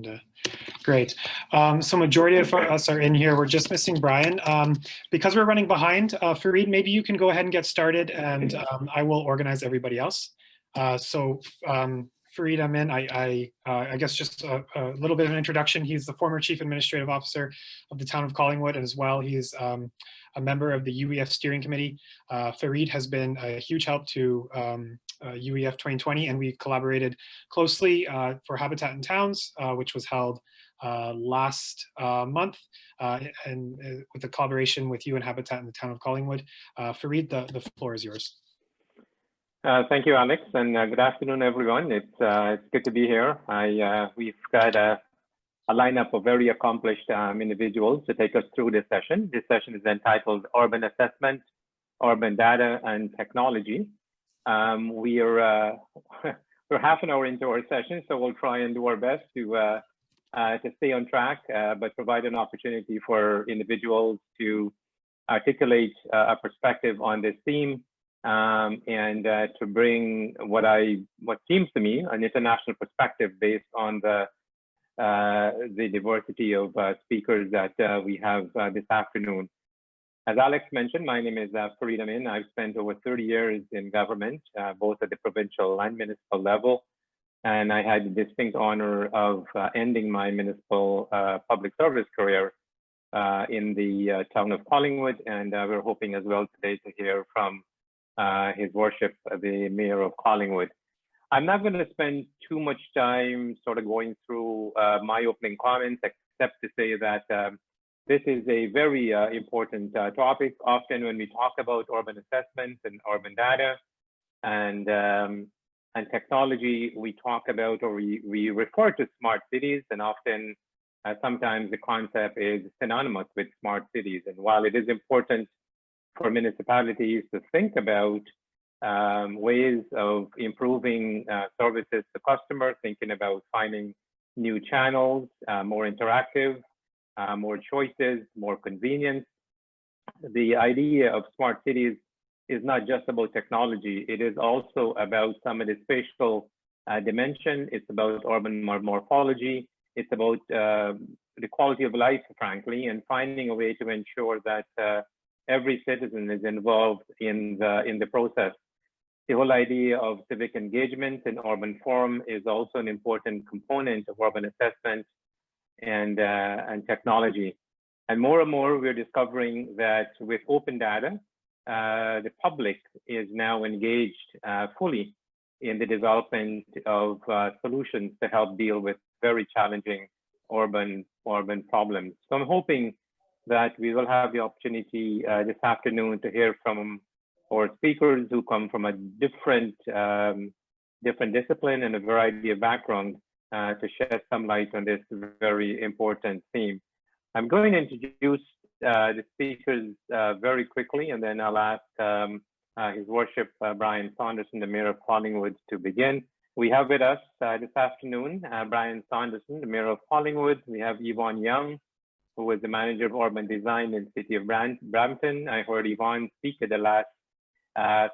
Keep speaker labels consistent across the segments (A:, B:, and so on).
A: And great. So majority of us are in here. We're just missing Brian. Because we're running behind, Fareed, maybe you can go ahead and get started, and I will organize everybody else. Fareed Amin, I guess just a little bit of an introduction. He's the former Chief Administrative Officer of the town of Collingwood, and as well, he's a member of the UEF Steering Committee. Fareed has been a huge help to UEF 2020, and we collaborated closely for Habitat in Towns, which was held last month, and with the collaboration with you and Habitat in the town of Collingwood. Fareed, the floor is yours.
B: Thank you, Alex, and good afternoon, everyone. It's good to be here. We've got a lineup of very accomplished individuals to take us through this session. This session is entitled Urban Assessment, Urban Data, and Technology. We're half an hour into our session, so we'll try and do our best to stay on track, but provide an opportunity for individuals to articulate a perspective on this theme. And to bring what seems to me an international perspective based on the diversity of speakers that we have this afternoon. As Alex mentioned, my name is Fareed Amin. I've spent over 30 years in government, both at the provincial and municipal level. And I had the distinct honor of ending my municipal public service career in the town of Collingwood. And we're hoping as well today to hear from His Worship, the Mayor of Collingwood. I'm not going to spend too much time sort of going through my opening comments, except to say that this is a very important topic. Often when we talk about urban assessments and urban data and technology, we talk about, or we refer to smart cities, and often sometimes the concept is synonymous with smart cities. And while it is important for municipalities to think about ways of improving services to customers, thinking about finding new channels, more interactive, more choices, more convenience. The idea of smart cities is not just about technology. It is also about some of the spatial dimension. It's about urban morphology. It's about the quality of life, frankly, and finding a way to ensure that every citizen is involved in the process. The whole idea of civic engagement in urban forum is also an important component of urban assessment and technology. And more, we're discovering that with open data, the public is now engaged fully in the development of solutions to help deal with very challenging urban problems. So I'm hoping that we will have the opportunity this afternoon to hear from our speakers who come from a different discipline and a variety of backgrounds to shed some light on this very important theme. I'm going to introduce the speakers very quickly, and then I'll ask His Worship Brian Saunderson, the Mayor of Collingwood, to begin. We have with us this afternoon Brian Saunderson, the Mayor of Collingwood. We have Yvonne Young, who is the Manager of Urban Design in the city of Brampton. I heard Yvonne speak at the last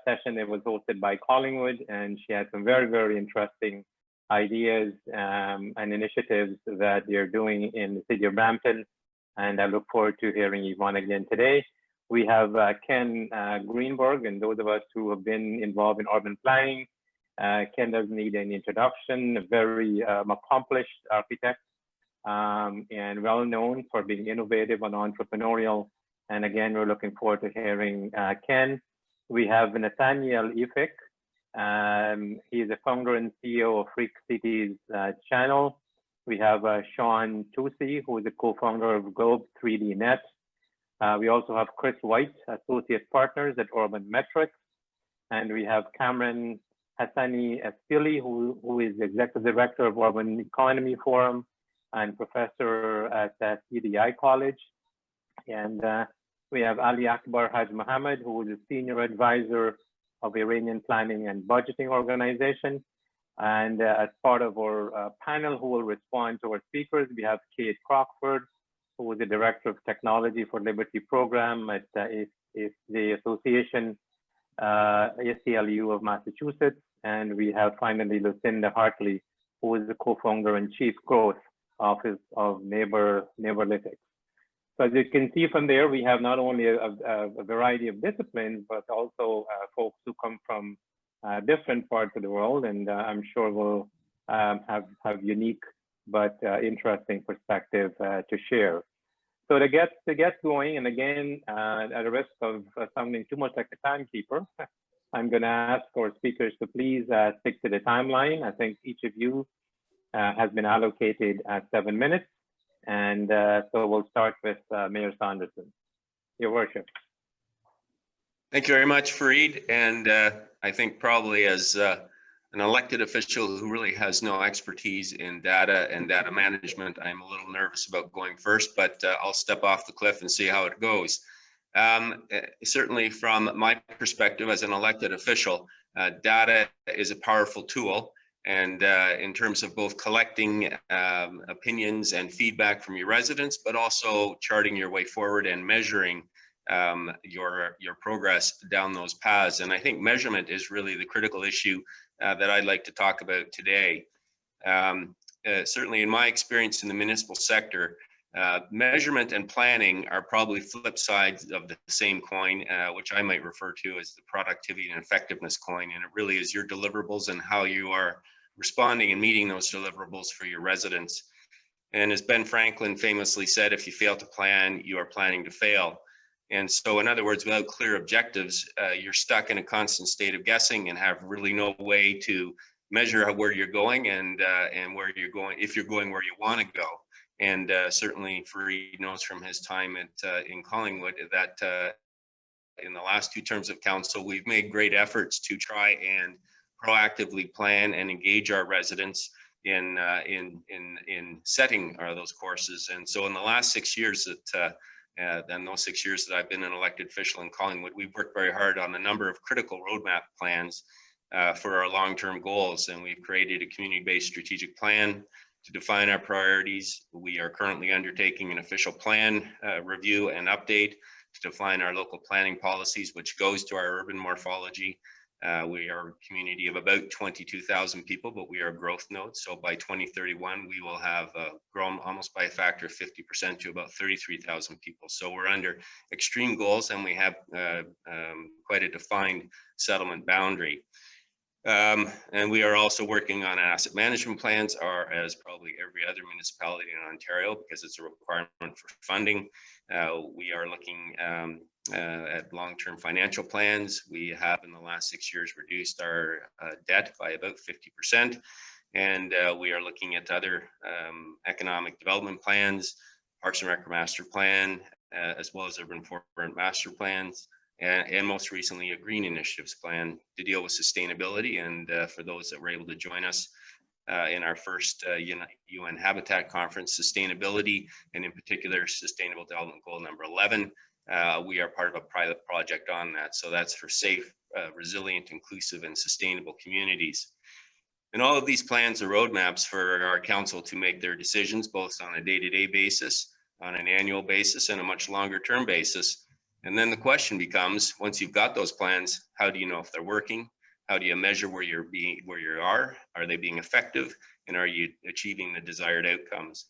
B: session that was hosted by Collingwood, and she had some very, very interesting ideas and initiatives that they're doing in the city of Brampton. And I look forward to hearing Yvonne again today. We have Ken Greenberg, and those of us who have been involved in urban planning. Ken doesn't need any introduction, a very accomplished architect. And well known for being innovative and entrepreneurial. And again, we're looking forward to hearing Ken. We have Nathaniel Ifik. He's the founder and CEO of Freak Cities channel. We have Sean Tusi, who is the co-founder of Globe 3D Net. We also have Chris White, Associate Partners at Urban Metrics. And we have Cameron Hassani Espili, who is the Executive Director of Urban Economy Forum and professor at CDI College. And we have Ali Akbar Haj Mohammed, who is a senior advisor of Iranian Planning and Budgeting Organization. And as part of our panel who will respond to our speakers, we have Kate Crockford, who is the Director of Technology for Liberty Program at the Association ACLU of Massachusetts. And we have finally Lucinda Hartley, who is the co-founder and chief growth Office of Neighborlytics. So as you can see from there, we have not only a variety of disciplines, but also folks who come from different parts of the world, and I'm sure we'll have unique but interesting perspective to share. So to get going, and again, at the risk of sounding too much like a timekeeper, I'm going to ask our speakers to please stick to the timeline. I think each of you has been allocated 7 minutes. And so we'll start with Mayor Saunderson. Your Worship.
C: Thank you very much, Fareed. And I think probably as an elected official who really has no expertise in data and data management, I'm a little nervous about going first, but I'll step off the cliff and see how it goes. Certainly from my perspective as an elected official, data is a powerful tool. And in terms of both collecting opinions and feedback from your residents, but also charting your way forward and measuring your progress down those paths. And I think measurement is really the critical issue that I'd like to talk about today. Certainly in my experience in the municipal sector, measurement and planning are probably flip sides of the same coin, which I might refer to as the productivity and effectiveness coin. And it really is your deliverables and how you are responding and meeting those deliverables for your residents. And as Ben Franklin famously said, if you fail to plan, you are planning to fail. And so in other words, without clear objectives, you're stuck in a constant state of guessing and have really no way to measure where you're going and where you're going, if you're going where you want to go. And certainly Fareed knows from his time in Collingwood that in the last 2 terms of council, we've made great efforts to try and proactively plan and engage our residents in setting those courses. And so in the last 6 years then those 6 years that I've been an elected official in Collingwood, we've worked very hard on a number of critical roadmap plans for our long-term goals. And we've created a community-based strategic plan to define our priorities. We are currently undertaking an official plan review and update to define our local planning policies, which goes to our urban morphology. We are a community of about 22,000 people, but we are a growth node. So by 2031, we will have grown almost by a factor of 50% to about 33,000 people. So we're under extreme goals, and we have quite a defined settlement boundary. And we are also working on asset management plans, as probably every other municipality in Ontario, because it's a requirement for funding. We are looking at long-term financial plans. We have in the last 6 years reduced our debt by about 50%. And we are looking at other economic development plans, Parks and Rec Master Plan, as well as urban forefront master plans. And most recently, a green initiatives plan to deal with sustainability. And for those that were able to join us in our first UN Habitat Conference, sustainability, and in particular, Sustainable Development Goal number 11, we are part of a pilot project on that. So that's for safe, resilient, inclusive, and sustainable communities. And all of these plans are roadmaps for our council to make their decisions, both on a day-to-day basis, on an annual basis, and a much longer-term basis. And then the question becomes, once you've got those plans, how do you know if they're working? How do you measure where you are? Are they being effective? And are you achieving the desired outcomes?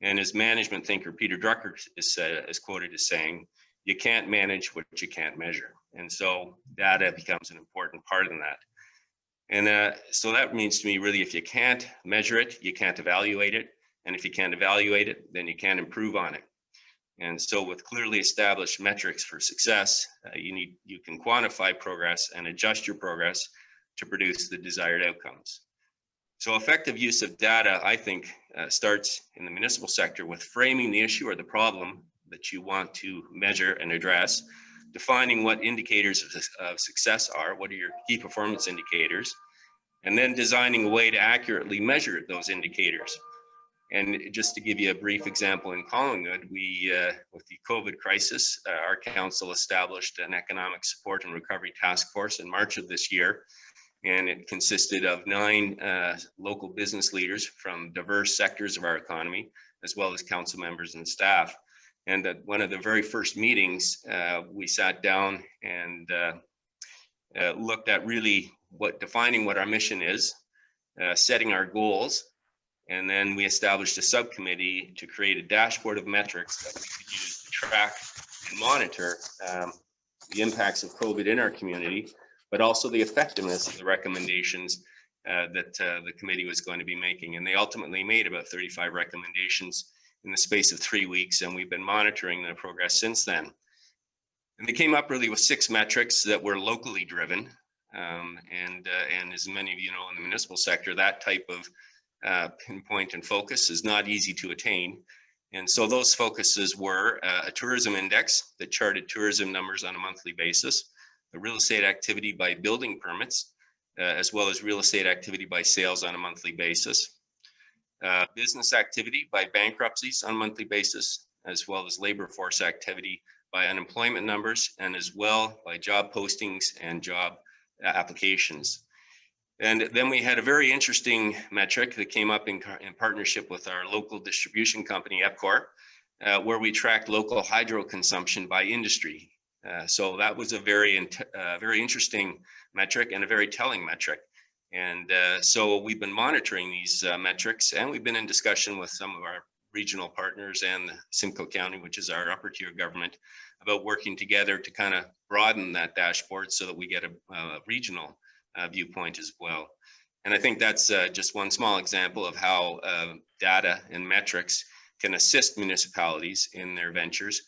C: And as management thinker Peter Drucker is quoted as saying, you can't manage what you can't measure. And so data becomes an important part of that. And so that means to me, really, if you can't measure it, you can't evaluate it. And if you can't evaluate it, then you can't improve on it. And so with clearly established metrics for success, you can quantify progress and adjust your progress to produce the desired outcomes. So effective use of data, I think, starts in the municipal sector with framing the issue or the problem that you want to measure and address, defining what indicators of success are, what are your key performance indicators, and then designing a way to accurately measure those indicators. And just to give you a brief example in Collingwood, with the COVID crisis, our council established an economic support and recovery task force in March of this year. And it consisted of 9 local business leaders from diverse sectors of our economy, as well as council members and staff. And at one of the very first meetings, we sat down and looked at really defining what our mission is, setting our goals, And then we established a subcommittee to create a dashboard of metrics that we could use to track and monitor the impacts of COVID in our community, but also the effectiveness of the recommendations that the committee was going to be making. And they ultimately made about 35 recommendations in the space of 3 weeks, and we've been monitoring their progress since then. And they came up really with 6 metrics that were locally driven. And as many of you know, in the municipal sector, that type of pinpoint and focus is not easy to attain. And so those focuses were a tourism index that charted tourism numbers on a monthly basis, a real estate activity by building permits, as well as real estate activity by sales on a monthly basis, business activity by bankruptcies on a monthly basis, as well as labor force activity by unemployment numbers, and as well by job postings and job applications. And then we had a very interesting metric that came up in partnership with our local distribution company, EPCOR, where we tracked local hydro consumption by industry. So that was a very interesting metric and a very telling metric. And so we've been monitoring these metrics, and we've been in discussion with some of our regional partners and Simcoe County, which is our upper tier government, about working together to kind of broaden that dashboard so that we get a regional viewpoint as well. And I think that's just one small example of how data and metrics can assist municipalities in their ventures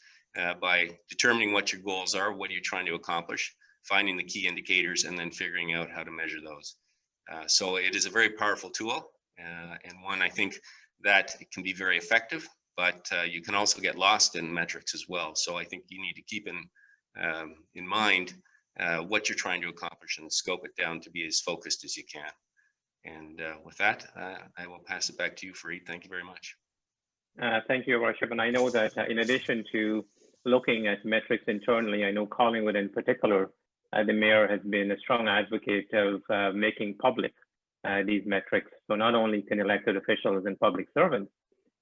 C: by determining what your goals are, what you're trying to accomplish, finding the key indicators, and then figuring out how to measure those. So it is a very powerful tool, and one I think that it can be very effective, but you can also get lost in metrics as well. So I think you need to keep in mind what you're trying to accomplish and scope it down to be as focused as you can. And with that, I will pass it back to you, Fareed. Thank you very much.
B: Thank you, Worship. And I know that in addition to looking at metrics internally, I know Collingwood in particular, the mayor has been a strong advocate of making public these metrics. So not only can elected officials and public servants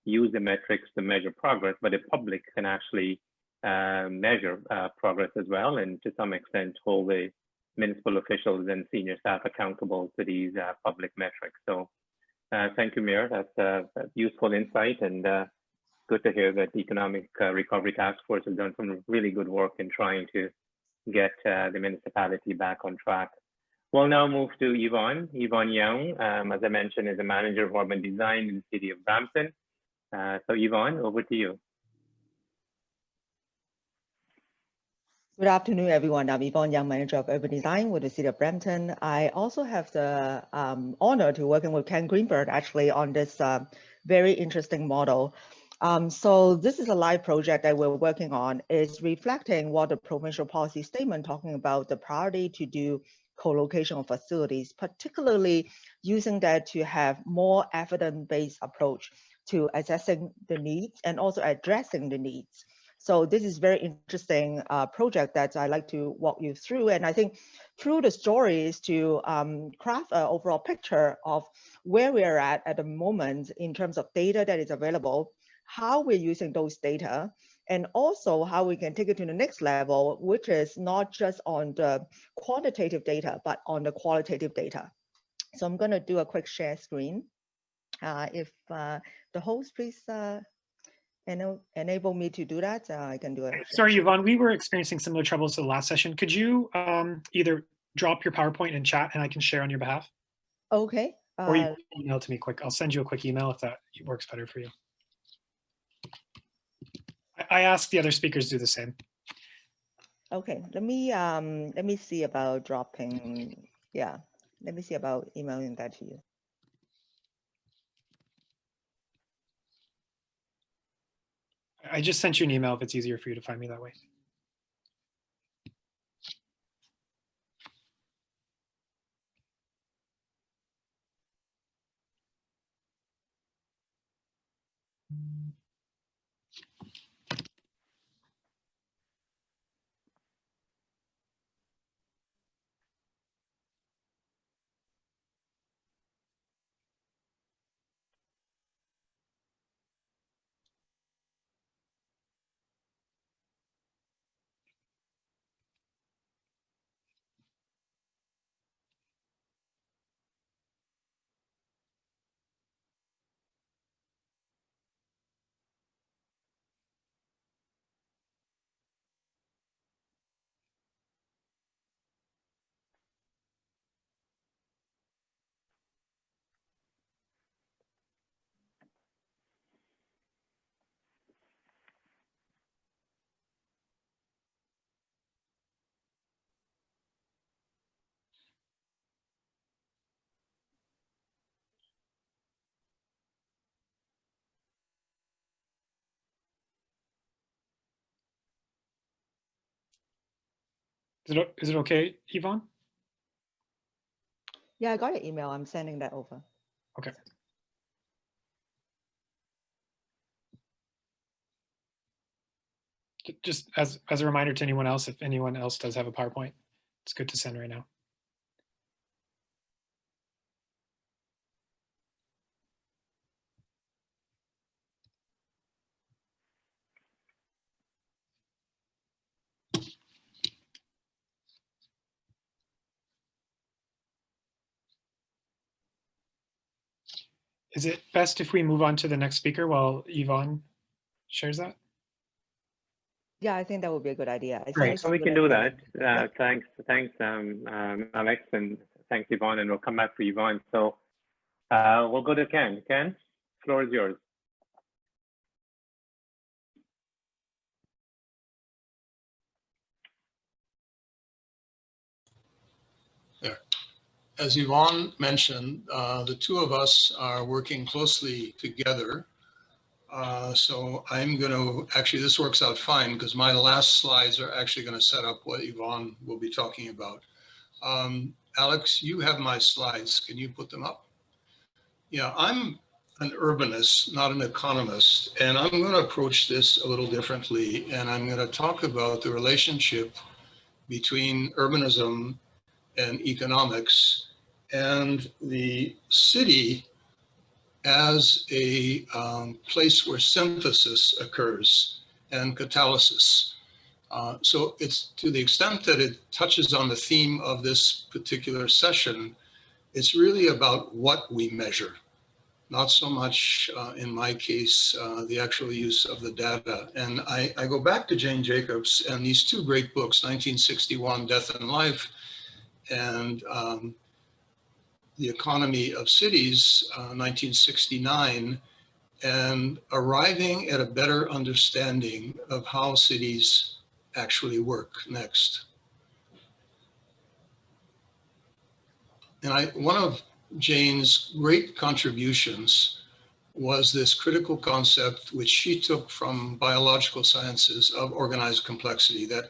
B: use the metrics to measure progress, but the public can actually measure progress as well, and to some extent hold the municipal officials and senior staff accountable to these public metrics. So thank you, Mayor. That's a useful insight, and good to hear that the Economic Recovery Task Force has done some really good work in trying to get the municipality back on track. We'll now move to Yvonne. Yvonne Young, as I mentioned, is the manager of urban design in the city of Brampton. So Yvonne, over to you.
D: Good afternoon, everyone. I'm Yvonne Young, Manager of Urban Design with the City of Brampton. I also have the honor to working with Ken Greenberg actually on this very interesting model. So this is a live project that we're working on. It's reflecting what the provincial policy statement talking about the priority to do co-location of facilities, particularly using that to have more evidence-based approach to assessing the needs and also addressing the needs. So this is very interesting project that I like to walk you through. And I think through the stories to craft an overall picture of where we are at the moment in terms of data that is available, how we're using those data, and also how we can take it to the next level, which is not just on the quantitative data, but on the qualitative data. So I'm going to do a quick share screen. If the host please enable me to do that, I can do it.
A: Sorry, Yvonne, we were experiencing similar troubles to the last session. Could you either drop your PowerPoint in chat and I can share on your behalf?
D: Okay.
A: Or you can email to me quick. I'll send you a quick email if that works better for you. I asked the other speakers to do the same.
D: Okay, let me see about dropping. Yeah, let me see about emailing that to you.
A: I just sent you an email if it's easier for you to find me that way. Is it okay, Yvonne?
D: Yeah, I got your email. I'm sending that over.
A: Okay. Just as a reminder to anyone else, if anyone else does have a PowerPoint, it's good to send right now. Is it best if we move on to the next speaker while Yvonne shares that?
D: Yeah, I think that would be a good idea. I
A: Great.
D: think
B: So we can do that.
D: Yeah.
B: Thanks, Alex, and thanks, Yvonne, and we'll come back to Yvonne. So we'll go to Ken. Ken, floor is yours.
E: There. As Yvonne mentioned, the two of us are working closely together. So I'm going to, actually, this works out fine because my last slides are actually going to set up what Yvonne will be talking about. Alex, you have my slides. Can you put them up? Yeah, I'm an urbanist, not an economist, and I'm going to approach this a little differently. And I'm going to talk about the relationship between urbanism and economics and the city as a place where synthesis occurs and catalysis. So it's to the extent that it touches on the theme of this particular session, it's really about what we measure, not so much in my case, the actual use of the data. And I go back to Jane Jacobs and these two great books, 1961, Death and Life, and The Economy of Cities, 1969, and arriving at a better understanding of how cities actually work next. And one of Jane's great contributions was this critical concept, which she took from biological sciences, of organized complexity, that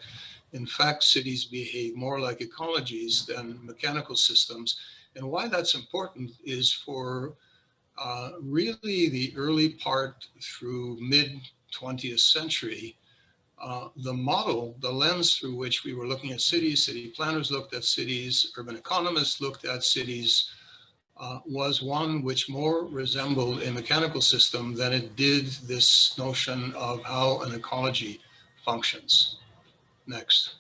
E: in fact, cities behave more like ecologies than mechanical systems. And why that's important is for really the early part through mid 20th century, the model, the lens through which we were looking at cities, city planners looked at cities, urban economists looked at cities, was one which more resembled a mechanical system than it did this notion of how an ecology functions. Next.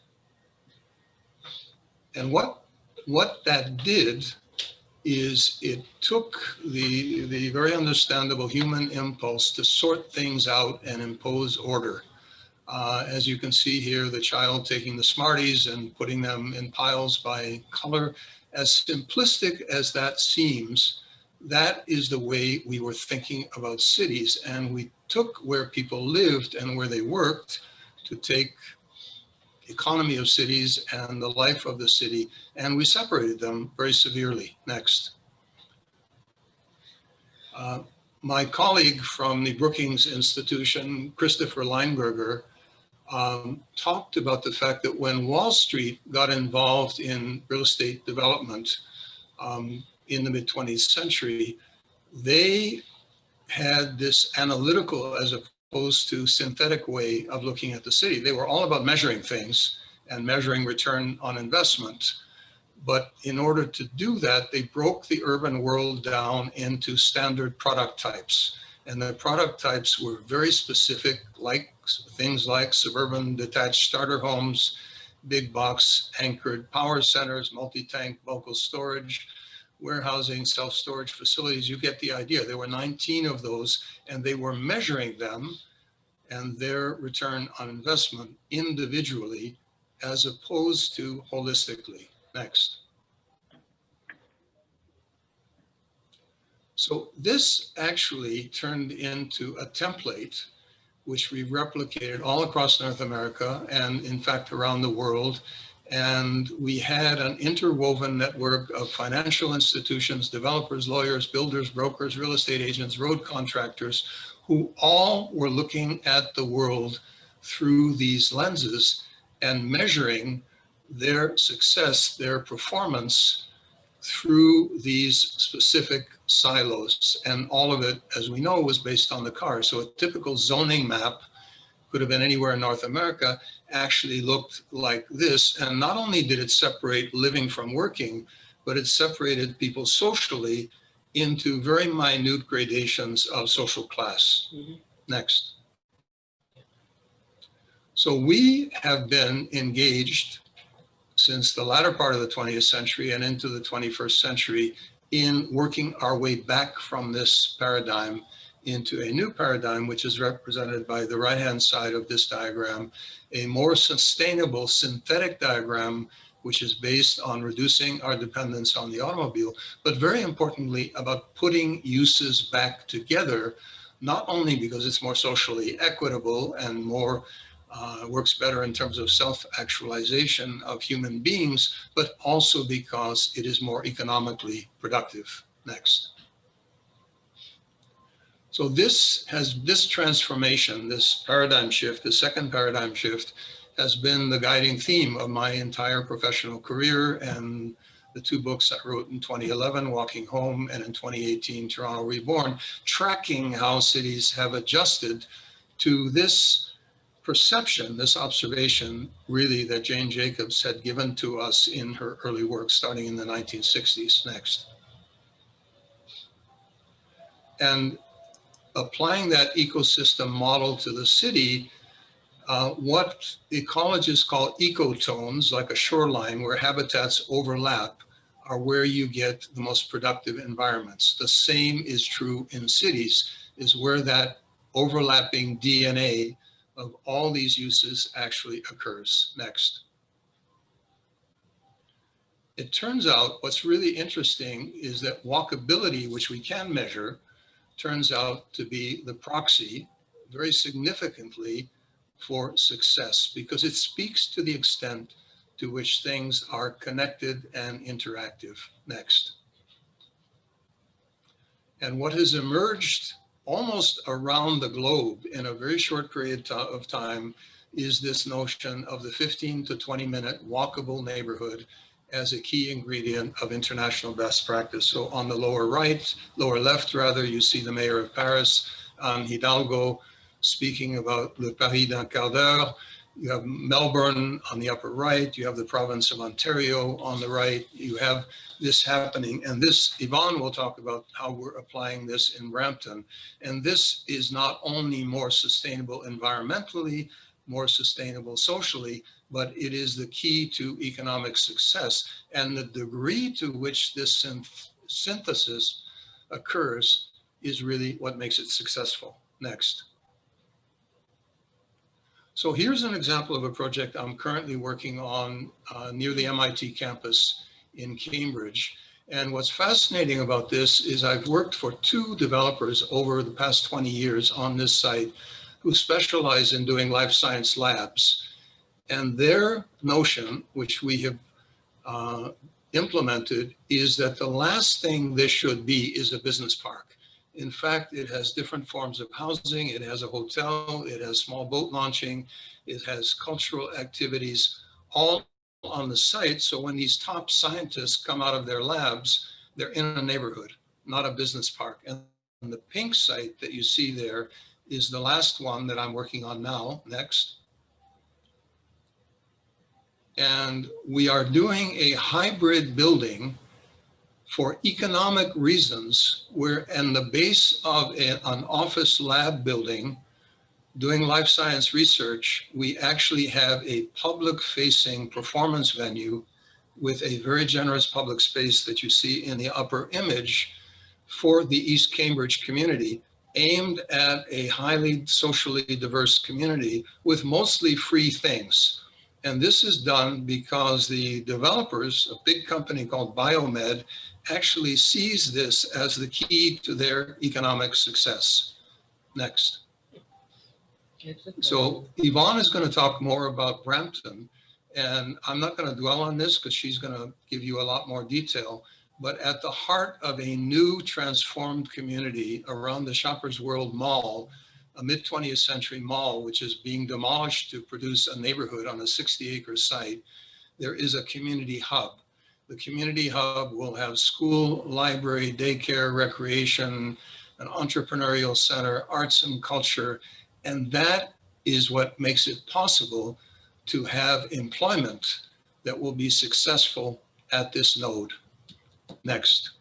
E: And what that did is it took the very understandable human impulse to sort things out and impose order. As you can see here, the child taking the Smarties and putting them in piles by color. As simplistic as that seems, that is the way we were thinking about cities. And we took where people lived and where they worked to take economy of cities and the life of the city, and we separated them very severely. Next. My colleague from the Brookings Institution, Christopher Lineberger, talked about the fact that when Wall Street got involved in real estate development in the mid-20th century, they had this analytical as opposed to synthetic way of looking at the city. They were all about measuring things and measuring return on investment. But in order to do that, they broke the urban world down into standard product types. And the product types were very specific, like things like suburban detached starter homes, big box anchored power centers, multi-tank local storage, warehousing, self-storage facilities. You get the idea. There were 19 of those, and they were measuring them and their return on investment individually as opposed to holistically. Next. So this actually turned into a template which we replicated all across North America and in fact around the world. And we had an interwoven network of financial institutions, developers, lawyers, builders, brokers, real estate agents, road contractors, who all were looking at the world through these lenses and measuring their success, their performance through these specific silos. And all of it, as we know, was based on the car. So a typical zoning map could have been anywhere in North America, actually looked like this. And not only did it separate living from working, but it separated people socially into very minute gradations of social class. Next. So we have been engaged since the latter part of the 20th century and into the 21st century in working our way back from this paradigm into a new paradigm, which is represented by the right-hand side of this diagram, a more sustainable synthetic diagram, which is based on reducing our dependence on the automobile, but very importantly about putting uses back together, not only because it's more socially equitable and more works better in terms of self-actualization of human beings, but also because it is more economically productive. Next. So this transformation, this paradigm shift, the second paradigm shift, has been the guiding theme of my entire professional career and the two books I wrote in 2011, Walking Home, and in 2018, Toronto Reborn, tracking how cities have adjusted to this perception, this observation, really, that Jane Jacobs had given to us in her early work starting in the 1960s. Next. And applying that ecosystem model to the city, what ecologists call ecotones, like a shoreline where habitats overlap, are where you get the most productive environments. The same is true in cities, is where that overlapping DNA of all these uses actually occurs. Next. It turns out what's really interesting is that walkability, which we can measure, turns out to be the proxy very significantly for success, because it speaks to the extent to which things are connected and interactive. Next. And what has emerged almost around the globe in a very short period of time is this notion of the 15 to 20 minute walkable neighborhood as a key ingredient of international best practice. So on the lower left rather, you see the mayor of Paris, Hidalgo, speaking about Le Paris d'un quart d'heure. You have Melbourne on the upper right. You have the province of Ontario on the right. You have this happening. And this, Yvonne will talk about how we're applying this in Brampton. And this is not only more sustainable environmentally, more sustainable socially, but it is the key to economic success. And the degree to which this synthesis occurs is really what makes it successful. Next. So here's an example of a project I'm currently working on near the MIT campus in Cambridge. And what's fascinating about this is I've worked for two developers over the past 20 years on this site who specialize in doing life science labs. And their notion, which we have implemented, is that the last thing this should be is a business park. In fact, it has different forms of housing. It has a hotel, it has small boat launching, it has cultural activities, all on the site. So when these top scientists come out of their labs, they're in a neighborhood, not a business park. And the pink site that you see there is the last one that I'm working on now. Next. And we are doing a hybrid building for economic reasons, where in the base of an office lab building, doing life science research, we actually have a public-facing performance venue with a very generous public space that you see in the upper image for the East Cambridge community, aimed at a highly socially diverse community with mostly free things. And this is done because the developers, a big company called Biomed, actually sees this as the key to their economic success. Next. So Yvonne is going to talk more about Brampton, and I'm not going to dwell on this because she's going to give you a lot more detail. But at the heart of a new transformed community around the Shoppers World Mall, a mid-20th century mall, which is being demolished to produce a neighborhood on a 60-acre site, there is a community hub. The community hub will have school, library, daycare, recreation, an entrepreneurial center, arts and culture, and that is what makes it possible to have employment that will be successful at this node. Next.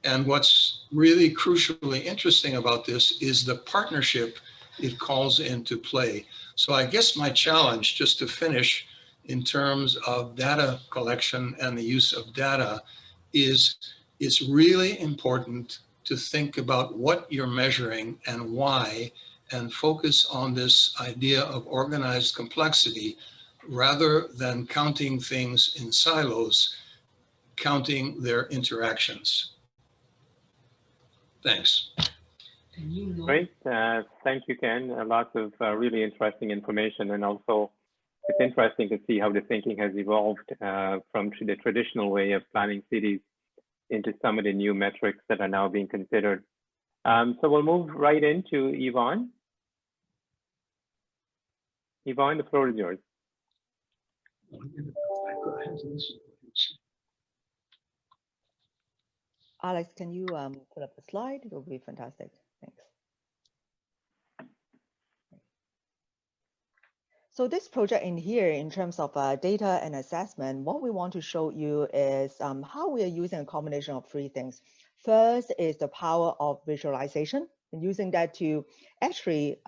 E: And what's really crucially interesting about this is the partnership it calls into play. So I guess my challenge, just to finish, in terms of data collection and the use of data, is it's really important to think about what you're measuring and why, and focus on this idea of organized complexity rather than counting things in silos, counting their interactions. Thanks.
B: Great. Thank you, Ken. Lots of really interesting information, and also it's interesting to see how the thinking has evolved from the traditional way of planning cities into some of the new metrics that are now being considered. So we'll move right into Yvonne. Yvonne, the floor is yours.
D: Alex, can you put up the slide? It will be fantastic. Thanks. So this project in here, in terms of data and assessment, what we want to show you is how we are using a combination of three things. First is the power of visualization, and using that to actually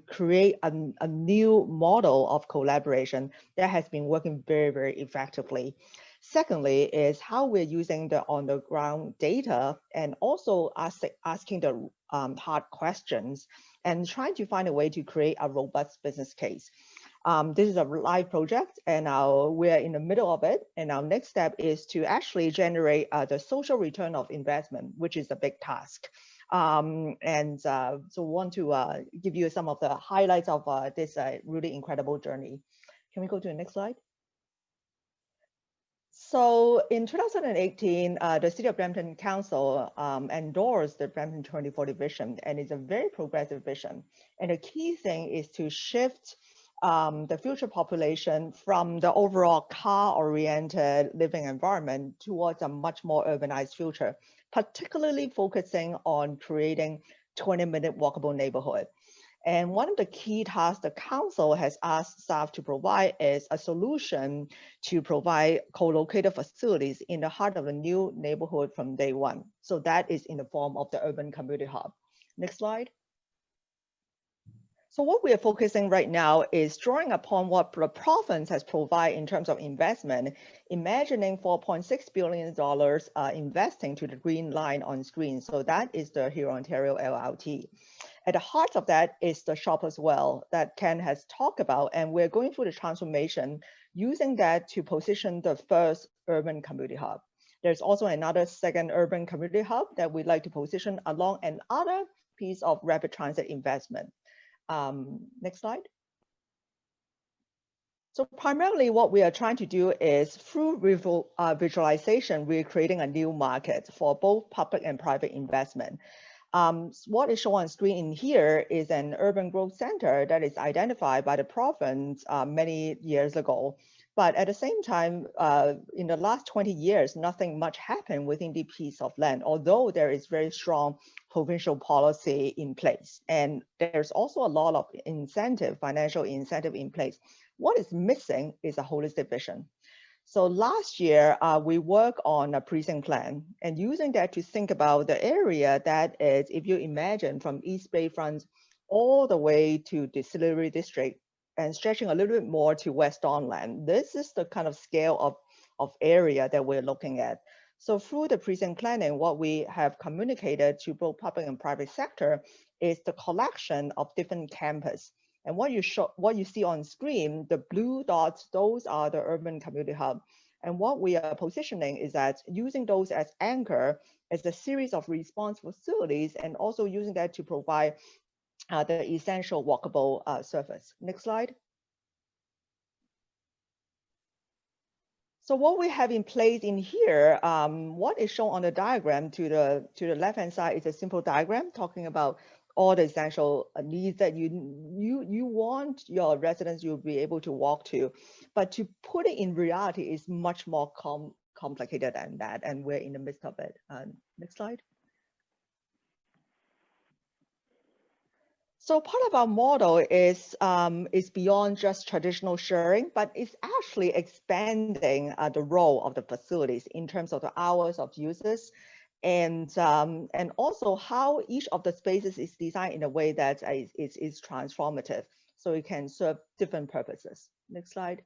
D: create a new model of collaboration that has been working very, very effectively. Secondly is how we're using the on-the-ground data and also asking the hard questions and trying to find a way to create a robust business case. This is a live project, and we're in the middle of it. And our next step is to actually generate the social return of investment, which is a big task. So want to give you some of the highlights of this really incredible journey. Can we go to the next slide? So in 2018, the City of Brampton Council endorsed the Brampton 2040 vision, and it's a very progressive vision. And the key thing is to shift the future population from the overall car-oriented living environment towards a much more urbanized future, particularly focusing on creating 20-minute walkable neighborhood. And one of the key tasks the council has asked staff to provide is a solution to provide co-located facilities in the heart of a new neighborhood from day one. So that is in the form of the urban community hub. Next slide. So what we are focusing right now is drawing upon what the province has provided in terms of investment, imagining $4.6 billion investing to the green line on screen. So that is the Huron Ontario LRT. At the heart of that is the Shoppers Well that Ken has talked about, and we're going through the transformation using that to position the first urban community hub. There's also another second urban community hub that we'd like to position along another piece of rapid transit investment. Next slide. So primarily what we are trying to do is through visualization, we're creating a new market for both public and private investment. What is shown on screen in here is an urban growth center that is identified by the province many years ago. But at the same time, in the last 20 years, nothing much happened within the piece of land, although there is very strong provincial policy in place. And there's also a lot of incentive, financial incentive in place. What is missing is a holistic vision. So last year, we worked on a precinct plan and using that to think about the area that is, if you imagine from East Bayfront all the way to Distillery District and stretching a little bit more to West Donland. This is the kind of scale of area that we're looking at. So through the precinct planning, what we have communicated to both public and private sector is the collection of different campuses. And what you see on screen, the blue dots, those are the urban community hub. And what we are positioning is that using those as anchor as a series of response facilities and also using that to provide the essential walkable surface. Next slide. So what we have in place in here, what is shown on the diagram to the left-hand side is a simple diagram talking about all the essential needs that you want your residents to be able to walk to. But to put it in reality is much more complicated than that, and we're in the midst of it. Next slide. So part of our model is beyond just traditional sharing, but it's actually expanding the role of the facilities in terms of the hours of users, and also how each of the spaces is designed in a way that is transformative, so it can serve different purposes. Next slide.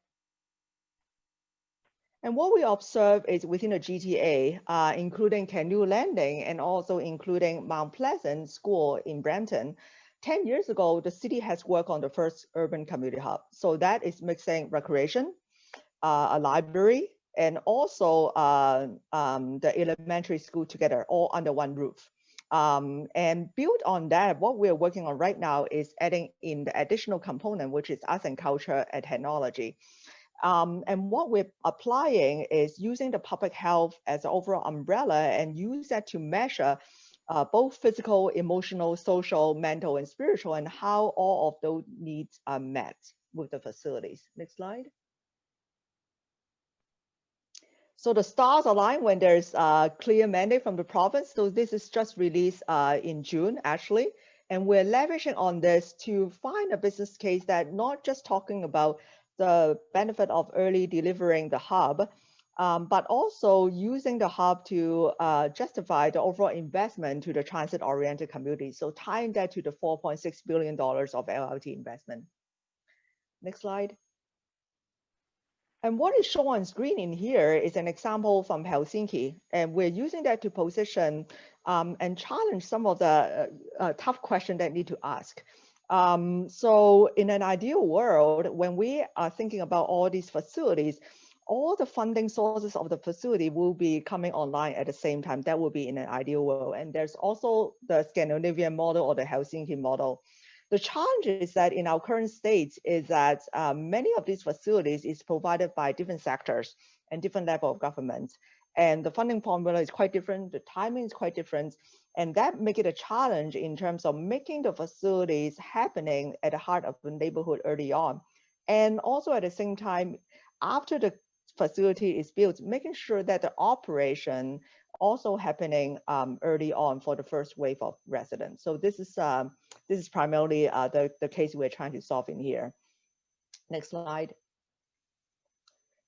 D: And what we observe is within the GTA, including Canoe Landing and also including Mount Pleasant School in Brampton, 10 years ago, the city has worked on the first urban community hub. So that is mixing recreation, a library, and also the elementary school together, all under one roof. And built on that, what we're working on right now is adding in the additional component, which is arts and culture and technology. And what we're applying is using the public health as an overall umbrella and use that to measure both physical, emotional, social, mental, and spiritual, and how all of those needs are met with the facilities. Next slide. So the stars align when there's a clear mandate from the province. So this is just released in June, actually. And we're leveraging on this to find a business case that not just talking about the benefit of early delivering the hub, but also using the hub to justify the overall investment to the transit-oriented community. So tying that to the $4.6 billion of LRT investment. Next slide. And what is shown on screen in here is an example from Helsinki. And we're using that to position and challenge some of the tough questions that need to ask. So in an ideal world, when we are thinking about all these facilities, all the funding sources of the facility will be coming online at the same time. That will be in an ideal world. And there's also the Scandinavian model or the Helsinki model. The challenge is that in our current state is that many of these facilities is provided by different sectors and different level of government. And the funding formula is quite different. The timing is quite different. And that make it a challenge in terms of making the facilities happening at the heart of the neighborhood early on. And also at the same time, after the facility is built, making sure that the operation also happening early on for the first wave of residents. So this is primarily the case we're trying to solve in here. Next slide.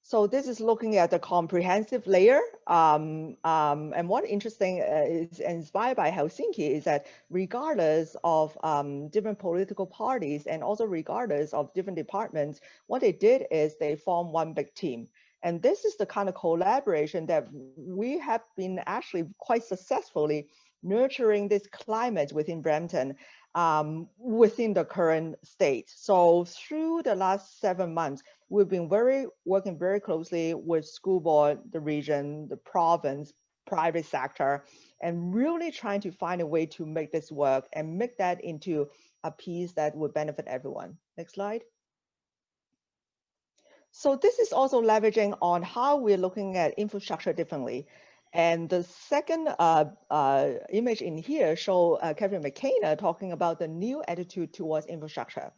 D: So this is looking at the comprehensive layer. And what interesting is inspired by Helsinki is that regardless of different political parties and also regardless of different departments, what they did is they formed one big team. And this is the kind of collaboration that we have been actually quite successfully nurturing this climate within Brampton within the current state. So through the last 7 months, we've been working very closely with school board, the region, the province, private sector, and really trying to find a way to make this work and make that into a piece that would benefit everyone. Next slide. So this is also leveraging on how we're looking at infrastructure differently. And the second image in here show Kevin McKenna talking about the new attitude towards infrastructure.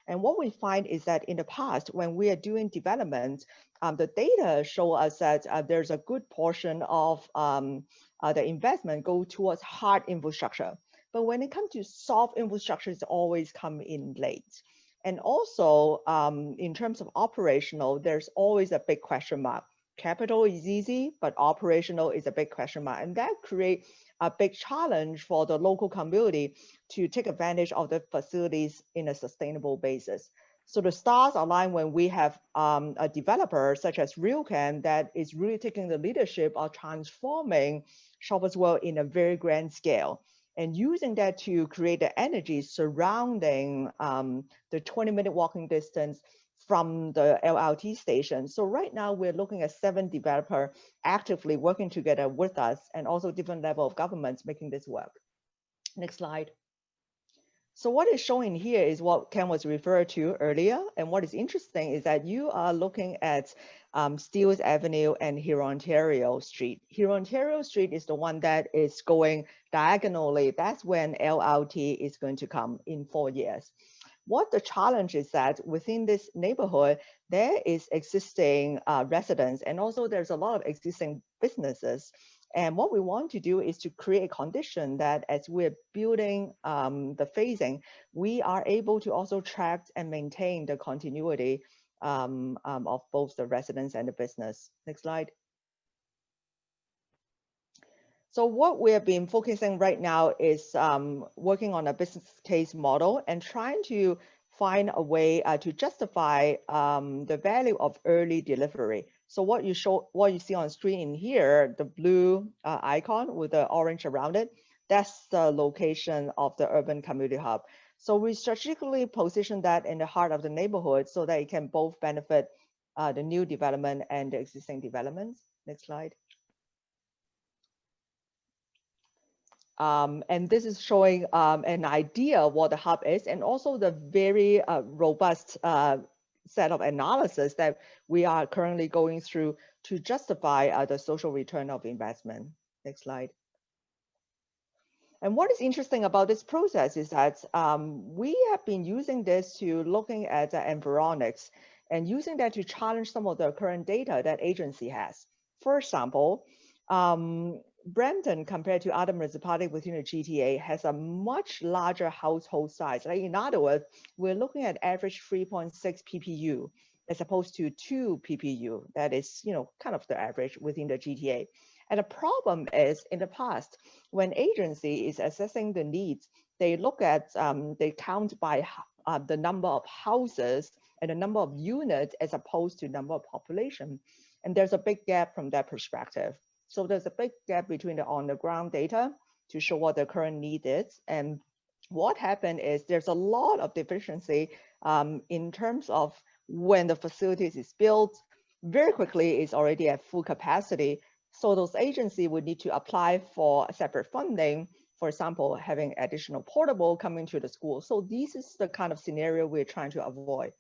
D: And what we find is that in the past, when we are doing development, the data show us that there's a good portion of the investment go towards hard infrastructure. But when it comes to soft infrastructure, it's always come in late. And also, in terms of operational, there's always a big question mark. Capital is easy, but operational is a big question mark. And that creates a big challenge for the local community to take advantage of the facilities in a sustainable basis. So the stars align when we have a developer such as RealCan that is really taking the leadership of transforming Shoppers World in a very grand scale, and using that to create the energy surrounding the 20-minute walking distance from the LRT station. So right now we're looking at 7 developers actively working together with us and also different level of governments making this work. Next slide. So what is shown here is what Ken was referred to earlier. And what is interesting is that you are looking at Steeles Avenue and Ontario Street. Ontario Street is the one that is going diagonally. That's when LRT is going to come in 4 years. What the challenge is that within this neighborhood, there is existing residents, and also there's a lot of existing businesses. And what we want to do is to create a condition that as we're building the phasing, we are able to also track and maintain the continuity of both the residents and the business. Next slide. So what we have been focusing right now is working on a business case model and trying to find a way to justify the value of early delivery. So what you see on screen here, the blue icon with the orange around it, that's the location of the urban community hub. So we strategically position that in the heart of the neighborhood so that it can both benefit the new development and the existing developments. Next slide. And this is showing an idea of what the hub is, and also the very robust set of analysis that we are currently going through to justify the social return of investment. Next slide. And what is interesting about this process is that we have been using this to looking at the environics and using that to challenge some of the current data that agency has. For example, Brampton, compared to other municipalities within the GTA, has a much larger household size. Like, in other words, we're looking at average 3.6 PPU as opposed to 2 PPU. That is, kind of the average within the GTA. And the problem is, in the past, when agency is assessing the needs, they look at, they count by the number of houses and the number of units as opposed to number of population. And there's a big gap from that perspective. So there's a big gap between the on-the-ground data to show what the current need is. And what happened is there's a lot of deficiency in terms of when the facilities is built. Very quickly, it's already at full capacity. So those agencies would need to apply for separate funding, for example, having additional portable coming to the school. So this is the kind of scenario we're trying to avoid.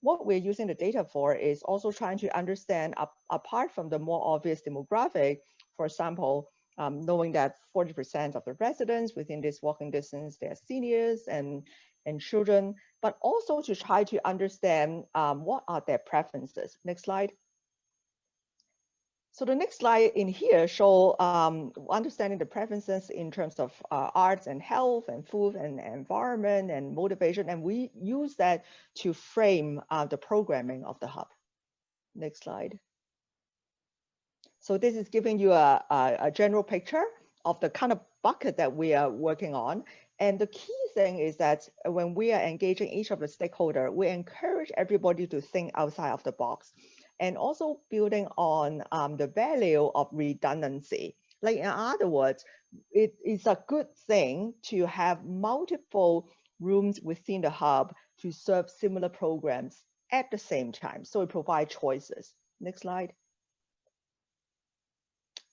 D: What we're using the data for is also trying to understand, apart from the more obvious demographic, for example, knowing that 40% of the residents within this walking distance, they're seniors and children, but also to try to understand what are their preferences. Next slide. So the next slide in here show understanding the preferences in terms of arts and health and food and environment and motivation. And we use that to frame the programming of the hub. Next slide. So this is giving you a general picture of the kind of bucket that we are working on. And the key thing is that when we are engaging each of the stakeholders, we encourage everybody to think outside of the box. And also building on the value of redundancy. Like, in other words, it is a good thing to have multiple rooms within the hub to serve similar programs at the same time. So it provides choices. Next slide.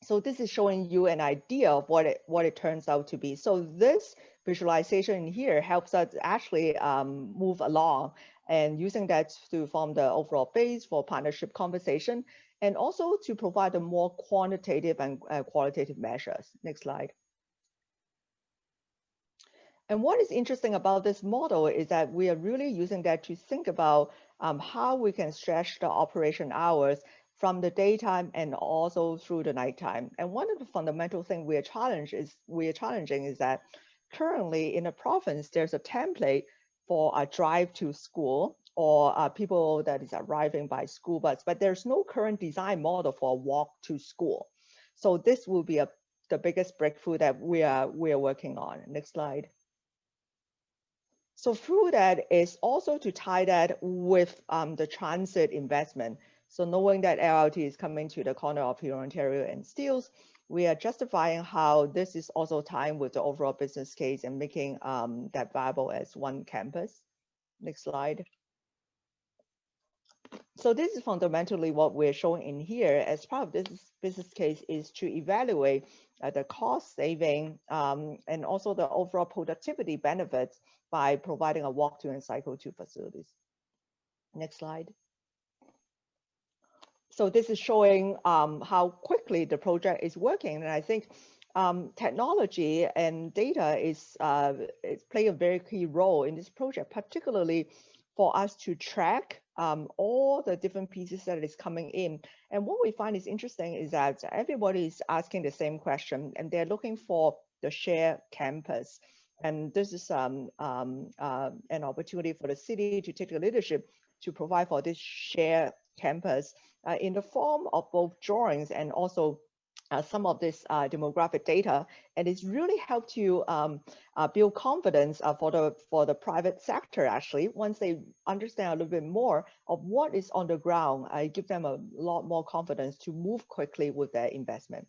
D: So this is showing you an idea of what it turns out to be. So this visualization here helps us actually move along and using that to form the overall base for partnership conversation, and also to provide a more quantitative and qualitative measures. Next slide. And what is interesting about this model is that we are really using that to think about how we can stretch the operation hours from the daytime and also through the nighttime. And one of the fundamental things we are challenging is that currently in the province, there's a template for a drive to school or people that is arriving by school bus, but there's no current design model for a walk to school. So this will be the biggest breakthrough that we are working on. Next slide. So through that is also to tie that with the transit investment. So knowing that LRT is coming to the corner of Ontario and Steeles, we are justifying how this is also tying with the overall business case and making that viable as one campus. Next slide. So this is fundamentally what we're showing in here as part of this business case is to evaluate the cost saving and also the overall productivity benefits by providing a walk-to and cycle-to facilities. Next slide. So this is showing how quickly the project is working. And I think technology and data is play a very key role in this project, particularly for us to track all the different pieces that is coming in. And what we find is interesting is that everybody is asking the same question, and they're looking for the shared campus. And this is an opportunity for the city to take the leadership to provide for this shared campus in the form of both drawings and also some of this demographic data, and it's really helped to build confidence for the private sector. Actually, once they understand a little bit more of what is on the ground, I give them a lot more confidence to move quickly with their investment.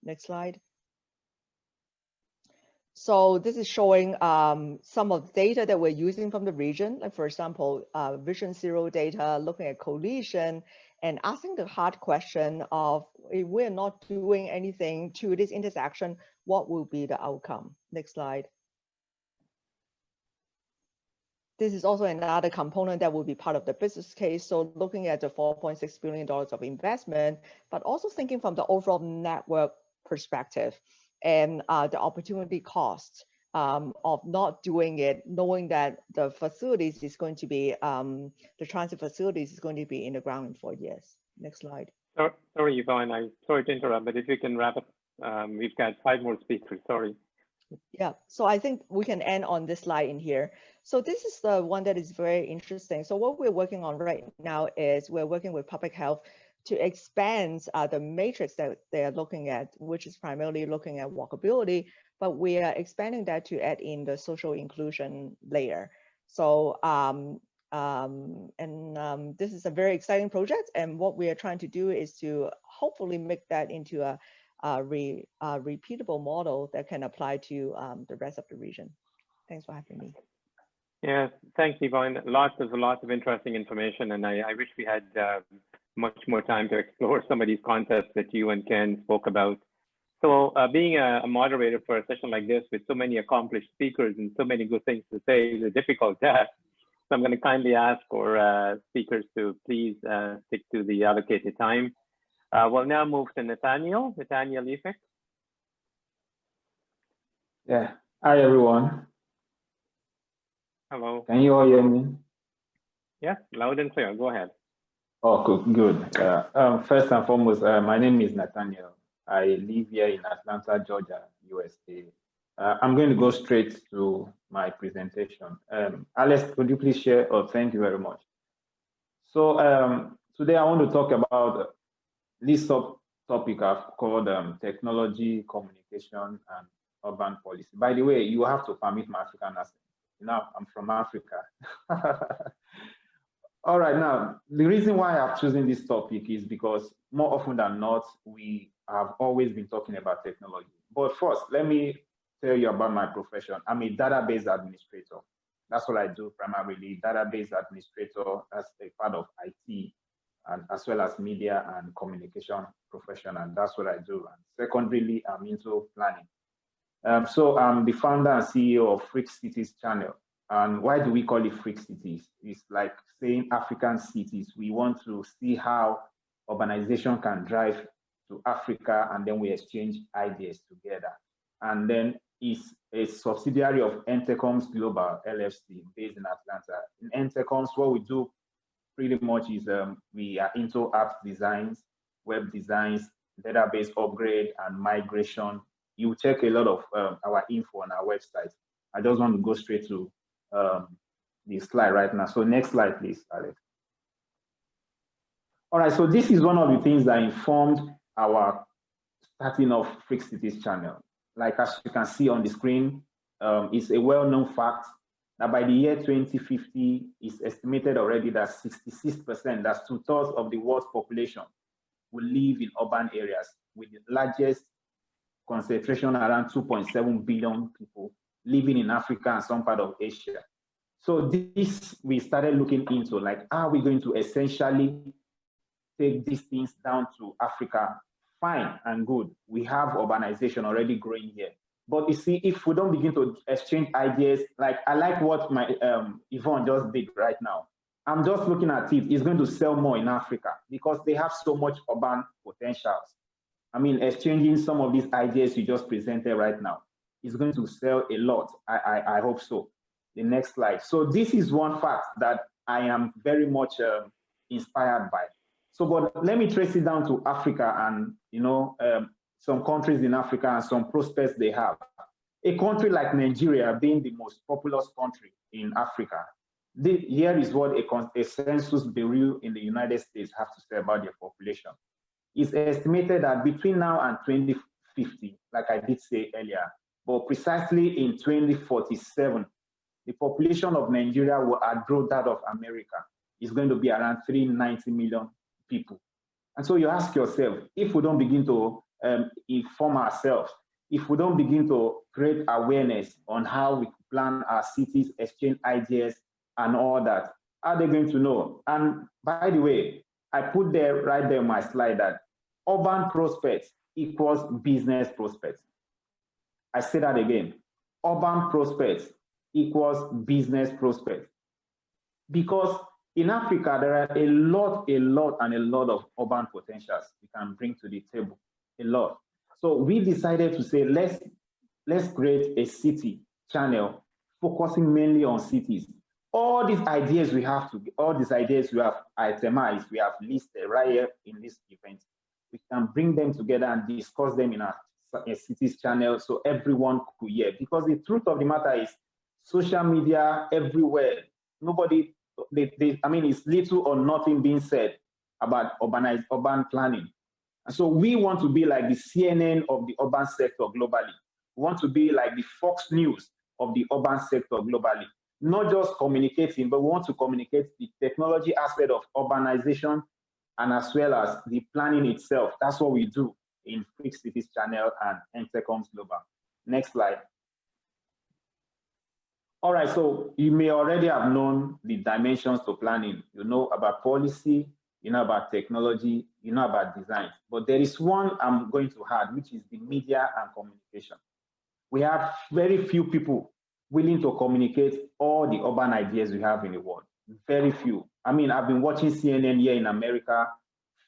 D: Next slide. So this is showing some of the data that we're using from the region, like for example, Vision Zero data, looking at coalition, and asking the hard question of if we're not doing anything to this intersection, what will be the outcome? Next slide. This is also another component that will be part of the business case. So looking at the $4.6 billion of investment, but also thinking from the overall network perspective and the opportunity cost of not doing it, knowing that the facilities is going to be, the transit facilities is going to be in the ground in 4 years. Next slide.
B: Sorry, Yvonne, I'm sorry to interrupt, but if you can wrap up, we've got 5 more speakers, sorry.
D: Yeah, so I think we can end on this slide in here. So this is the one that is very interesting. So what we're working on right now is we're working with public health to expand the matrix that they're looking at, which is primarily looking at walkability, but we are expanding that to add in the social inclusion layer. So, this is a very exciting project, and what we are trying to do is to hopefully make that into a repeatable model that can apply to the rest of the region. Thanks for having me.
B: Yeah, thanks, Yvonne. Lots of interesting information, and I wish we had much more time to explore some of these concepts that you and Ken spoke about. So being a moderator for a session like this with so many accomplished speakers and so many good things to say is a difficult task. So I'm going to kindly ask for speakers to please stick to the allocated time. We'll now move to Nathaniel Efek.
F: Yeah. Hi, everyone.
B: Hello.
F: Can you all hear me?
B: Yes, loud and clear. Go ahead.
F: Oh, good. First and foremost, my name is Nathaniel. I live here in Atlanta, Georgia, USA. I'm going to go straight to my presentation. Alex, could you please share? Oh, thank you very much. So today I want to talk about this subtopic I've called technology, communication, and urban policy. By the way, you have to permit my African accent. You know, I'm from Africa. All right, now, the reason why I've chosen this topic is because more often than not, we have always been talking about technology. But first, let me tell you about my profession. I'm a database administrator. That's what I do primarily, database administrator as a part of IT, and as well as media and communication professional. That's what I do. And secondarily, I'm into planning. So I'm the founder and CEO of Freak Cities channel. And why do we call it Freak Cities? It's like saying African cities. We want to see how urbanization can drive to Africa, and then we exchange ideas together. And then it's a subsidiary of Entercoms Global LLC based in Atlanta. In Entercoms, what we do pretty much is we are into app designs, web designs, database upgrade, and migration. You check a lot of our info on our website. I just want to go straight to the slide right now. So next slide, please, Alex. All right, so this is one of the things that informed our starting of Freak Cities channel. Like as you can see on the screen, it's a well-known fact that by the year 2050, it's estimated already that 66%, that's 2/3 of the world's population, will live in urban areas, with the largest concentration around 2.7 billion people living in Africa and some part of Asia. So this we started looking into, like, are we going to essentially take these things down to Africa? Fine and good. We have urbanization already growing here. But you see, if we don't begin to exchange ideas, like I like what my Yvonne just did right now. I'm just looking at it. It's going to sell more in Africa because they have so much urban potentials. I mean, exchanging some of these ideas you just presented right now is going to sell a lot. I hope so. The next slide. So this is one fact that I am very much inspired by. So, but let me trace it down to Africa and, you know, some countries in Africa and some prospects they have. A country like Nigeria being the most populous country in Africa, here is what a census bureau in the United States have to say about their population. It's estimated that between now and 2050, like I did say earlier, but precisely in 2047, the population of Nigeria will outgrow that of America. It's going to be around 390 million people. And so you ask yourself, if we don't begin to inform ourselves, if we don't begin to create awareness on how we plan our cities, exchange ideas, and all that, how are they going to know? And by the way, I put there right there on my slide that urban prospects equals business prospects. I say that again. Urban prospects equals business prospects. Because in Africa, there are a lot of urban potentials we can bring to the table, a lot. So we decided to say, let's create a city channel focusing mainly on cities. All these ideas we have itemized, we have listed right here in this event. We can bring them together and discuss them in a cities channel so everyone could hear. Because the truth of the matter is, social media everywhere, nobody, I mean, it's little or nothing being said about urban planning. And so we want to be like the CNN of the urban sector globally. We want to be like the Fox News of the urban sector globally. Not just communicating, but we want to communicate the technology aspect of urbanization and as well as the planning itself. That's what we do in Fixed Cities Channel and Entercoms Global. Next slide. All right, so you may already have known the dimensions to planning. You know about policy, you know about technology, you know about design. But there is one I'm going to add, which is the media and communication. We have very few people willing to communicate all the urban ideas we have in the world. Very few. I mean, I've been watching CNN here in America.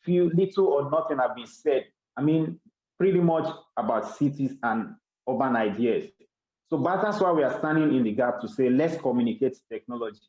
F: Little or nothing have been said. I mean, pretty much about cities and urban ideas. So that's why we are standing in the gap to say, let's communicate technology,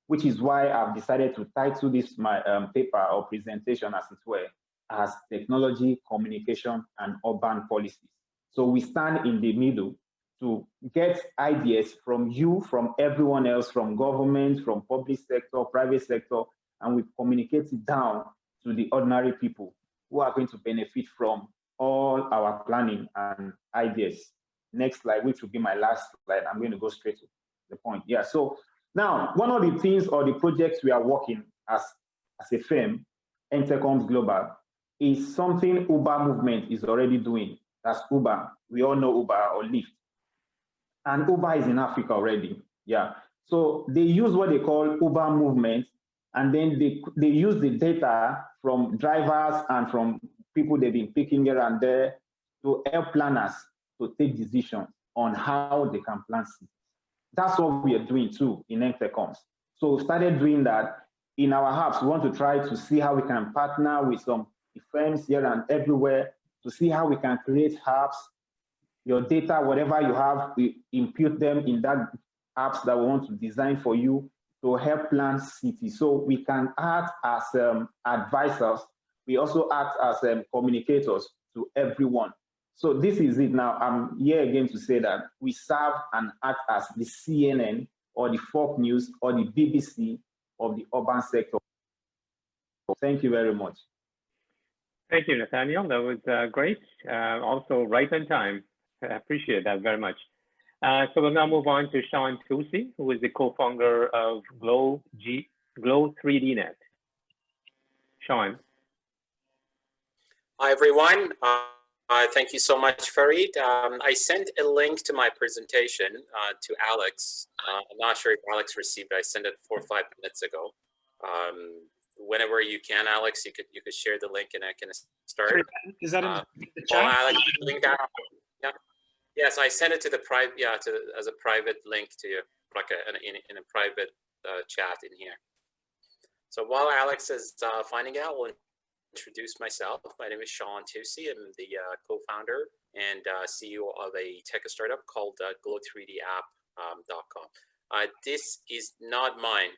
F: which is why I've decided to title this my paper or presentation, as it were, as Technology, Communication, and Urban Policies. So we stand in the middle to get ideas from you, from everyone else, from government, from public sector, private sector, and we communicate it down to the ordinary people who are going to benefit from all our planning and ideas. Next slide, which will be my last slide. I'm going to go straight to the point. Yeah, so now one of the things or the projects we are working as a firm, Entercoms Global, is something Uber movement is already doing. That's Uber. We all know Uber or Lyft. And Uber is in Africa already. Yeah. So they use what they call Uber movement, and then they use the data from drivers and from people they've been picking here and there to help planners to take decisions on how they can plan cities. That's what we are doing too in Entercoms. So we started doing that in our hubs. We want to try to see how we can partner with some firms here and everywhere to see how we can create hubs. Your data, whatever you have, we input them in that apps that we want to design for you to help plan cities. So we can act as advisors. We also act as communicators to everyone. So this is it now. I'm here again to say that we serve and act as the CNN or the Fox News or the BBC of the urban sector. Thank you very much.
B: Thank you, Nathaniel. That was great. Also right on time. I appreciate that very much. So we'll now move on to Sean Tusi, who is the co-founder of Glow 3D Net. Sean.
G: Hi, everyone. Thank you so much, Farid. I sent a link to my presentation to Alex. I'm not sure if Alex received it. I sent it 4 or 5 minutes ago. Whenever you can, Alex, you could share the link and I can start.
A: Sorry, is that in the chat?
G: Well, Alex, link that. Yeah. Yes, I sent it to the private. Yeah, as a private link to you, like in a private chat in here. So while Alex is finding out, we'll introduce myself. My name is Sean Tusi. I'm the co-founder and CEO of a tech startup called glow3dapp.com. This is not mine.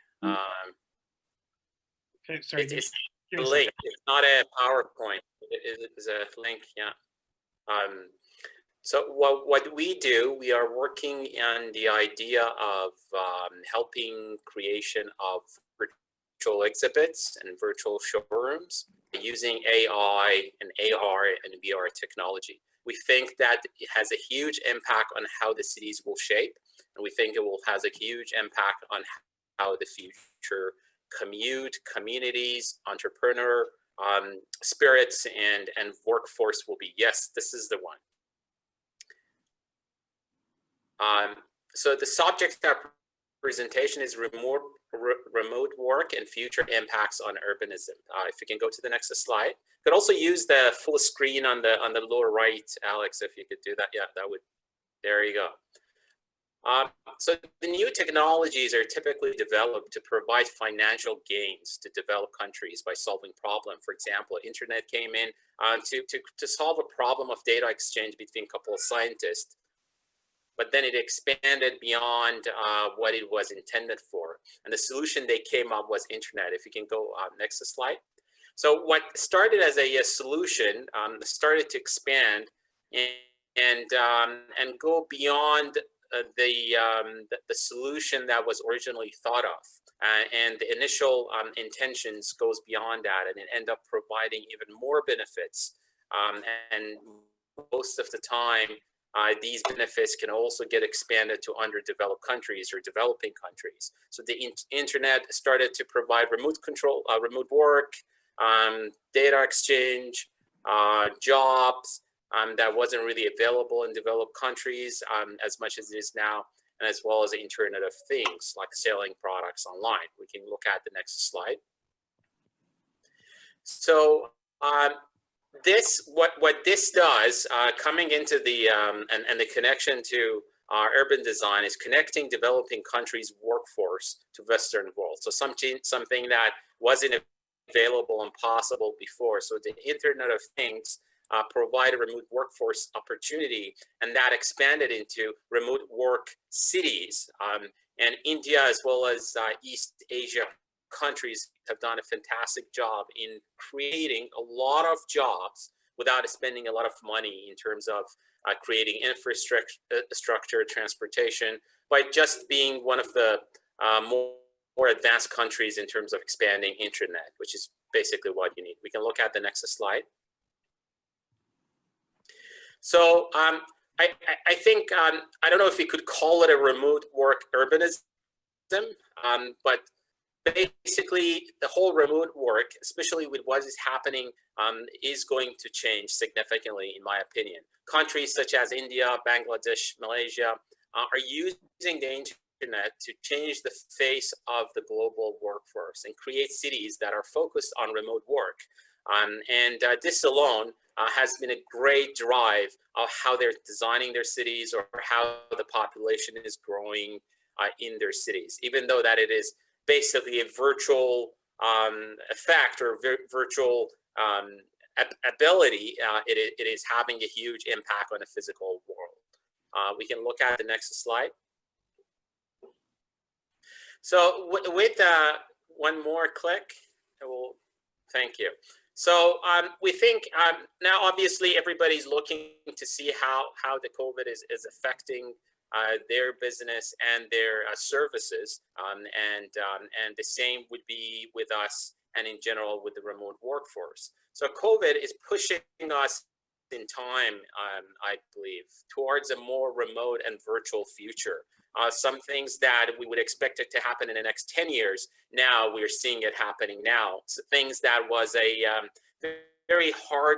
A: Okay, sorry.
G: It's a link. It's not a PowerPoint. It is a link. Yeah. So what we do, we are working on the idea of helping creation of virtual exhibits and virtual showrooms using AI and AR and VR technology. We think that it has a huge impact on how the cities will shape, and we think it has a huge impact on how the future commute, communities, entrepreneur, spirits, and workforce will be. Yes, this is the one. So the subject of that presentation is remote work and future impacts on urbanism. If you can go to the next slide. You could also use the full screen on the lower right, Alex, if you could do that. Yeah, that would, there you go. So the new technologies are typically developed to provide financial gains to developed countries by solving problems. For example, internet came in to solve a problem of data exchange between a couple of scientists, but then it expanded beyond what it was intended for. And the solution they came up was internet. If you can go next slide. So what started as a solution started to expand and go beyond the solution that was originally thought of. And the initial intentions goes beyond that, and it end up providing even more benefits. And most of the time, these benefits can also get expanded to underdeveloped countries or developing countries. So the internet started to provide remote control, remote work, data exchange, jobs that wasn't really available in developed countries as much as it is now, and as well as the Internet of Things, like selling products online. We can look at the next slide. So what this does, coming into the and the connection to urban design, is connecting developing countries' workforce to Western world. So something that wasn't available and possible before. So the Internet of Things provided remote workforce opportunity, and that expanded into remote work cities. And India, as well as East Asia countries, have done a fantastic job in creating a lot of jobs without spending a lot of money in terms of creating infrastructure, transportation, by just being one of the more advanced countries in terms of expanding internet, which is basically what you need. We can look at the next slide. So I think, I don't know if we could call it a remote work urbanism, but basically the whole remote work, especially with what is happening, is going to change significantly, in my opinion. Countries such as India, Bangladesh, Malaysia are using the internet to change the face of the global workforce and create cities that are focused on remote work. And this alone has been a great drive of how they're designing their cities, or how the population is growing in their cities, even though that it is basically a virtual effect or virtual ability, it is having a huge impact on the physical world. We can look at the next slide. So with one more click, thank you. So we think now, obviously, everybody's looking to see how the COVID is affecting their business and their services, and the same would be with us and in general with the remote workforce. So COVID is pushing us in time, I believe, towards a more remote and virtual future. Some things that we would expect it to happen in the next 10 years, now we're seeing it happening now. So things that was a very hard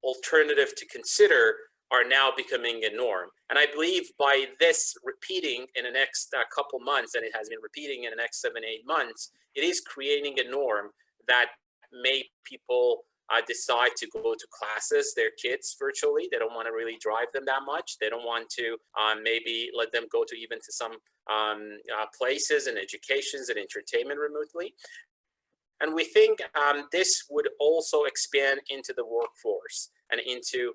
G: alternative to consider are now becoming a norm. And I believe by this repeating in the next couple months, and it has been repeating in the next 7-8 months, it is creating a norm that may people decide to go to classes, their kids virtually. They don't want to really drive them that much. They don't want to maybe let them go to even to some places and educations and entertainment remotely. And we think this would also expand into the workforce and into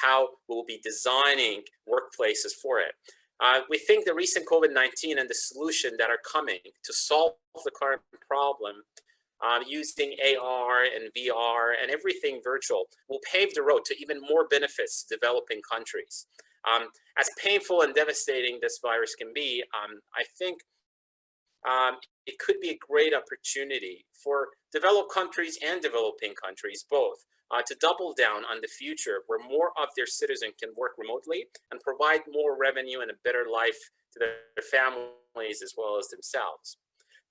G: how we'll be designing workplaces for it. We think the recent COVID-19 and the solution that are coming to solve the current problem using AR and VR and everything virtual will pave the road to even more benefits to developing countries. As painful and devastating this virus can be, I think it could be a great opportunity for developed countries and developing countries both to double down on the future where more of their citizens can work remotely and provide more revenue and a better life to their families as well as themselves.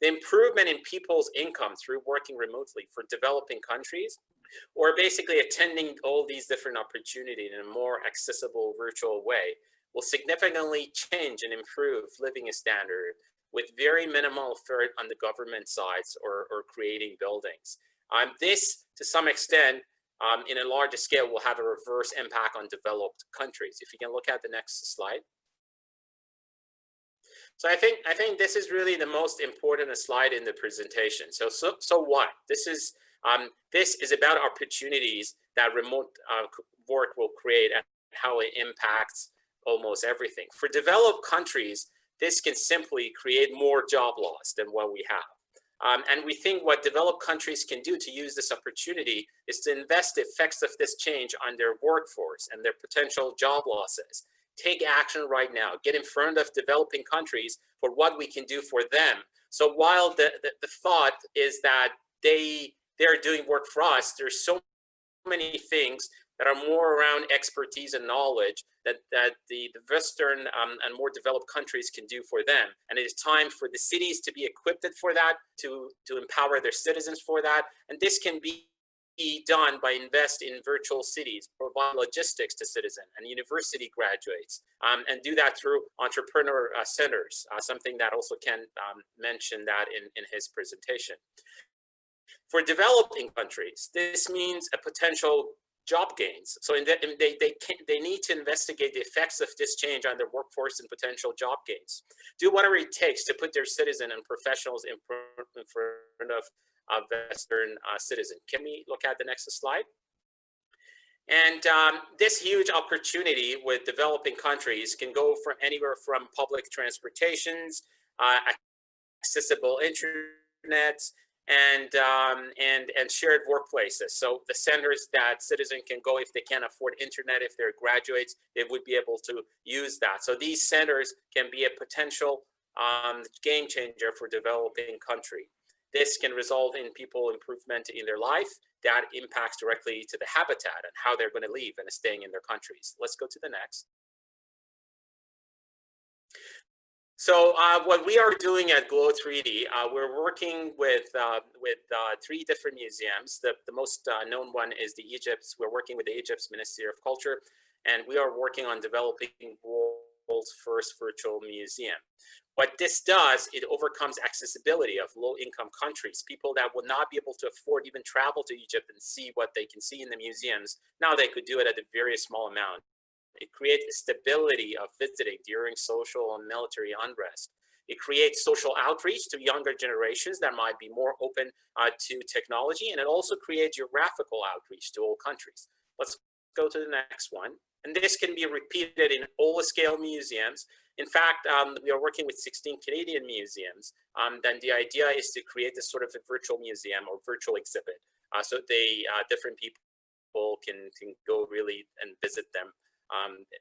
G: The improvement in people's income through working remotely for developing countries, or basically attending all these different opportunities in a more accessible virtual way, will significantly change and improve living standard with very minimal effort on the government sides or creating buildings. This, to some extent, in a larger scale, will have a reverse impact on developed countries. If you can look at the next slide. So I think this is really the most important slide in the presentation. So what? This is about opportunities that remote work will create and how it impacts almost everything. For developed countries, this can simply create more job loss than what we have. And we think what developed countries can do to use this opportunity is to invest the effects of this change on their workforce and their potential job losses. Take action right now. Get in front of developing countries for what we can do for them. So while the thought is that they're doing work for us, there's so many things that are more around expertise and knowledge that the Western and more developed countries can do for them. And it is time for the cities to be equipped for that, to empower their citizens for that. And this can be done by invest in virtual cities, provide logistics to citizens and university graduates, and do that through entrepreneur centers, something that also Ken mentioned that in his presentation. For developing countries, this means a potential job gains. So they need to investigate the effects of this change on their workforce and potential job gains. Do whatever it takes to put their citizens and professionals in front of Western citizen. Can we look at the next slide? And this huge opportunity with developing countries can go from anywhere from public transportations, accessible internet, and shared workplaces. So the centers that citizens can go if they can't afford internet, if they're graduates, they would be able to use that. So these centers can be a potential game changer for developing country. This can result in people improvement in their life that impacts directly to the habitat and how they're going to live and staying in their countries. Let's go to the next. So what we are doing at Glow 3D, we're working with 3 different museums. The most known one is the Egypt's. We're working with the Egypt's Ministry of Culture, and we are working on developing world's first virtual museum. What this does, it overcomes accessibility of low-income countries, people that would not be able to afford even travel to Egypt and see what they can see in the museums. Now they could do it at a very small amount. It creates a stability of visiting during social and military unrest. It creates social outreach to younger generations that might be more open to technology, and it also creates geographical outreach to all countries. Let's go to the next one. And this can be repeated in all the scale museums. In fact, we are working with 16 Canadian museums. Then the idea is to create this sort of a virtual museum or virtual exhibit. So different people can go really and visit them.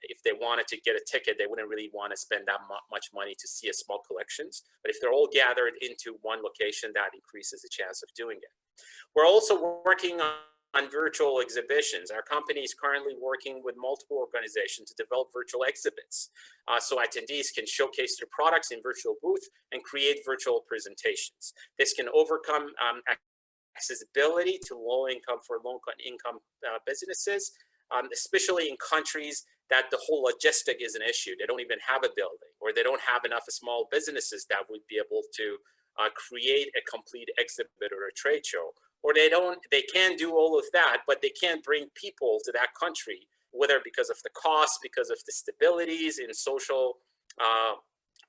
G: If they wanted to get a ticket, they wouldn't really want to spend that much money to see a small collections. But if they're all gathered into one location, that increases the chance of doing it. We're also working on virtual exhibitions. Our company is currently working with multiple organizations to develop virtual exhibits. So attendees can showcase their products in virtual booth and create virtual presentations. This can overcome accessibility to low income businesses. especially in countries that the whole logistic is an issue. They don't even have a building, or they don't have enough small businesses that would be able to create a complete exhibit or a trade show. Or they can do all of that, but they can't bring people to that country, whether because of the cost, because of the stabilities in social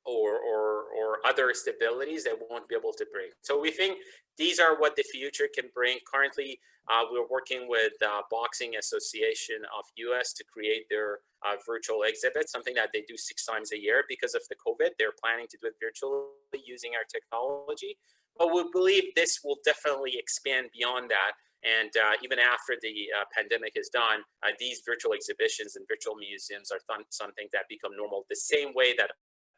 G: or other stabilities they won't be able to bring. So we think these are what the future can bring. Currently, we're working with Boxing Association of US to create their virtual exhibit, something that they do 6 times a year. Because of the COVID, they're planning to do it virtually using our technology. But we believe this will definitely expand beyond that. And even after the pandemic is done, these virtual exhibitions and virtual museums are something that become normal, the same way that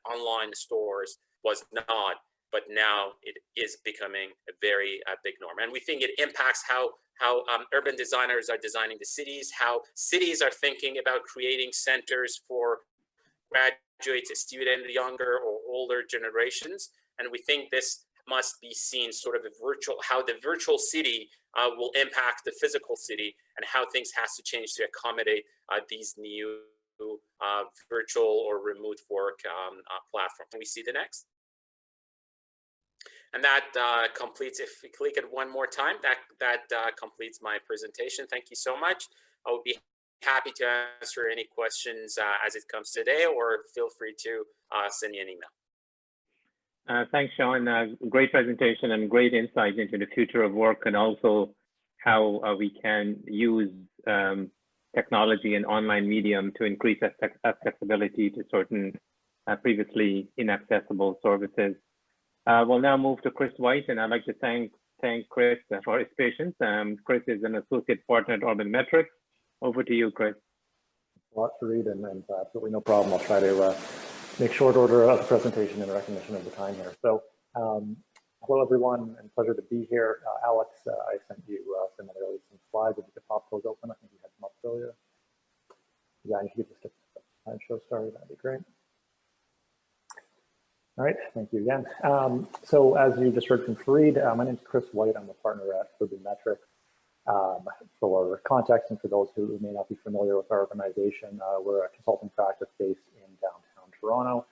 G: online stores was not, but now it is becoming a very big norm. And we think it impacts how urban designers are designing the cities, how cities are thinking about creating centers for graduates, students, younger or older generations. And we think this must be seen sort of how the virtual city will impact the physical city, and how things has to change to accommodate these new virtual or remote work platform. Can we see the next? And that completes, if we click it one more time, that completes my presentation. Thank you so much. I will be happy to answer any questions as it comes today, or feel free to send me an email.
B: Thanks, Sean. Great presentation and great insight into the future of work, and also how we can use technology and online medium to increase accessibility to certain previously inaccessible services. We'll now move to Chris White, and I'd like to thank Chris for his patience. Chris is an associate partner at Urban Metrics. Over to you, Chris.
H: A lot to read, and absolutely no problem. I'll try to make short order of the presentation in recognition of the time here. So, hello everyone, and pleasure to be here. Alex, I sent you similarly some slides. If you could pop those open, I think you had them up earlier. Yeah, if you could just get the slideshow started, that'd be great. All right, thank you again. So as you just heard from Fareed, my name is Chris White. I'm a partner at Urban Metrics. For context and for those who may not be familiar with our organization, we're a consulting practice based in downtown Toronto,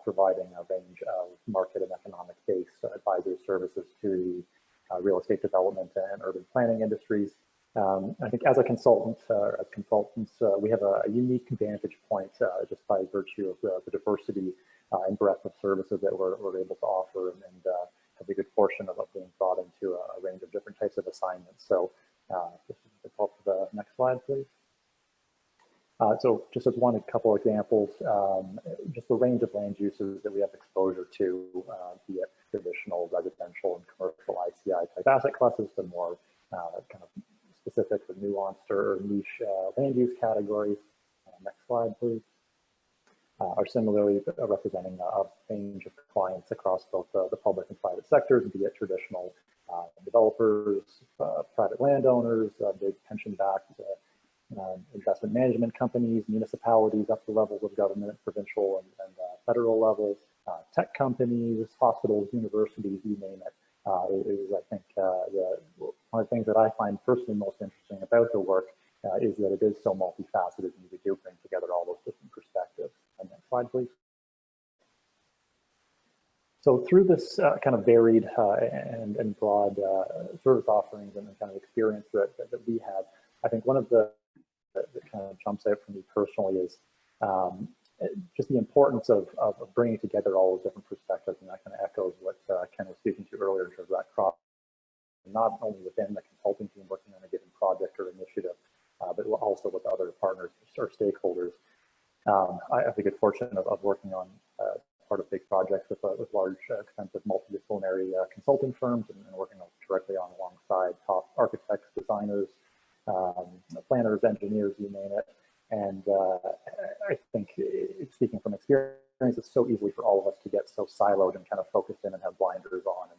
H: providing a range of market and economic-based advisory services to the real estate development and urban planning industries. I think as a consultant, as consultants, we have a unique vantage point just by virtue of the diversity and breadth of services that we're able to offer, and have a good portion of being brought into a range of different types of assignments. So just to the next slide, please. So just as couple examples, just the range of land uses that we have exposure to, be it traditional residential and commercial ICI type asset classes, to more kind of specific or nuanced or niche land use categories. Next slide, please. Are similarly representing a range of clients across both the public and private sectors, be it traditional developers, private landowners, big pension-backed investment management companies, municipalities up to levels of government, provincial and federal levels, tech companies, hospitals, universities, you name it. Is, I think, one of the things that I find personally most interesting about the work is that it is so multifaceted, and we do bring together all those different perspectives. Next slide, please. So through this kind of varied and broad service offerings and the kind of experience that we have, I think one of the that kind of jumps out for me personally is just the importance of bringing together all those different perspectives, and that kind of echoes what Ken was speaking to earlier in terms of that cross, not only within the consulting team working on a given project or initiative, but also with other partners or stakeholders. I have the good fortune of working on part of big projects with large, expensive, multidisciplinary consulting firms, and working directly alongside top architects, designers, planners, engineers, you name it. And I think, speaking from experience, it's so easy for all of us to get so siloed and kind of focused in and have blinders on, and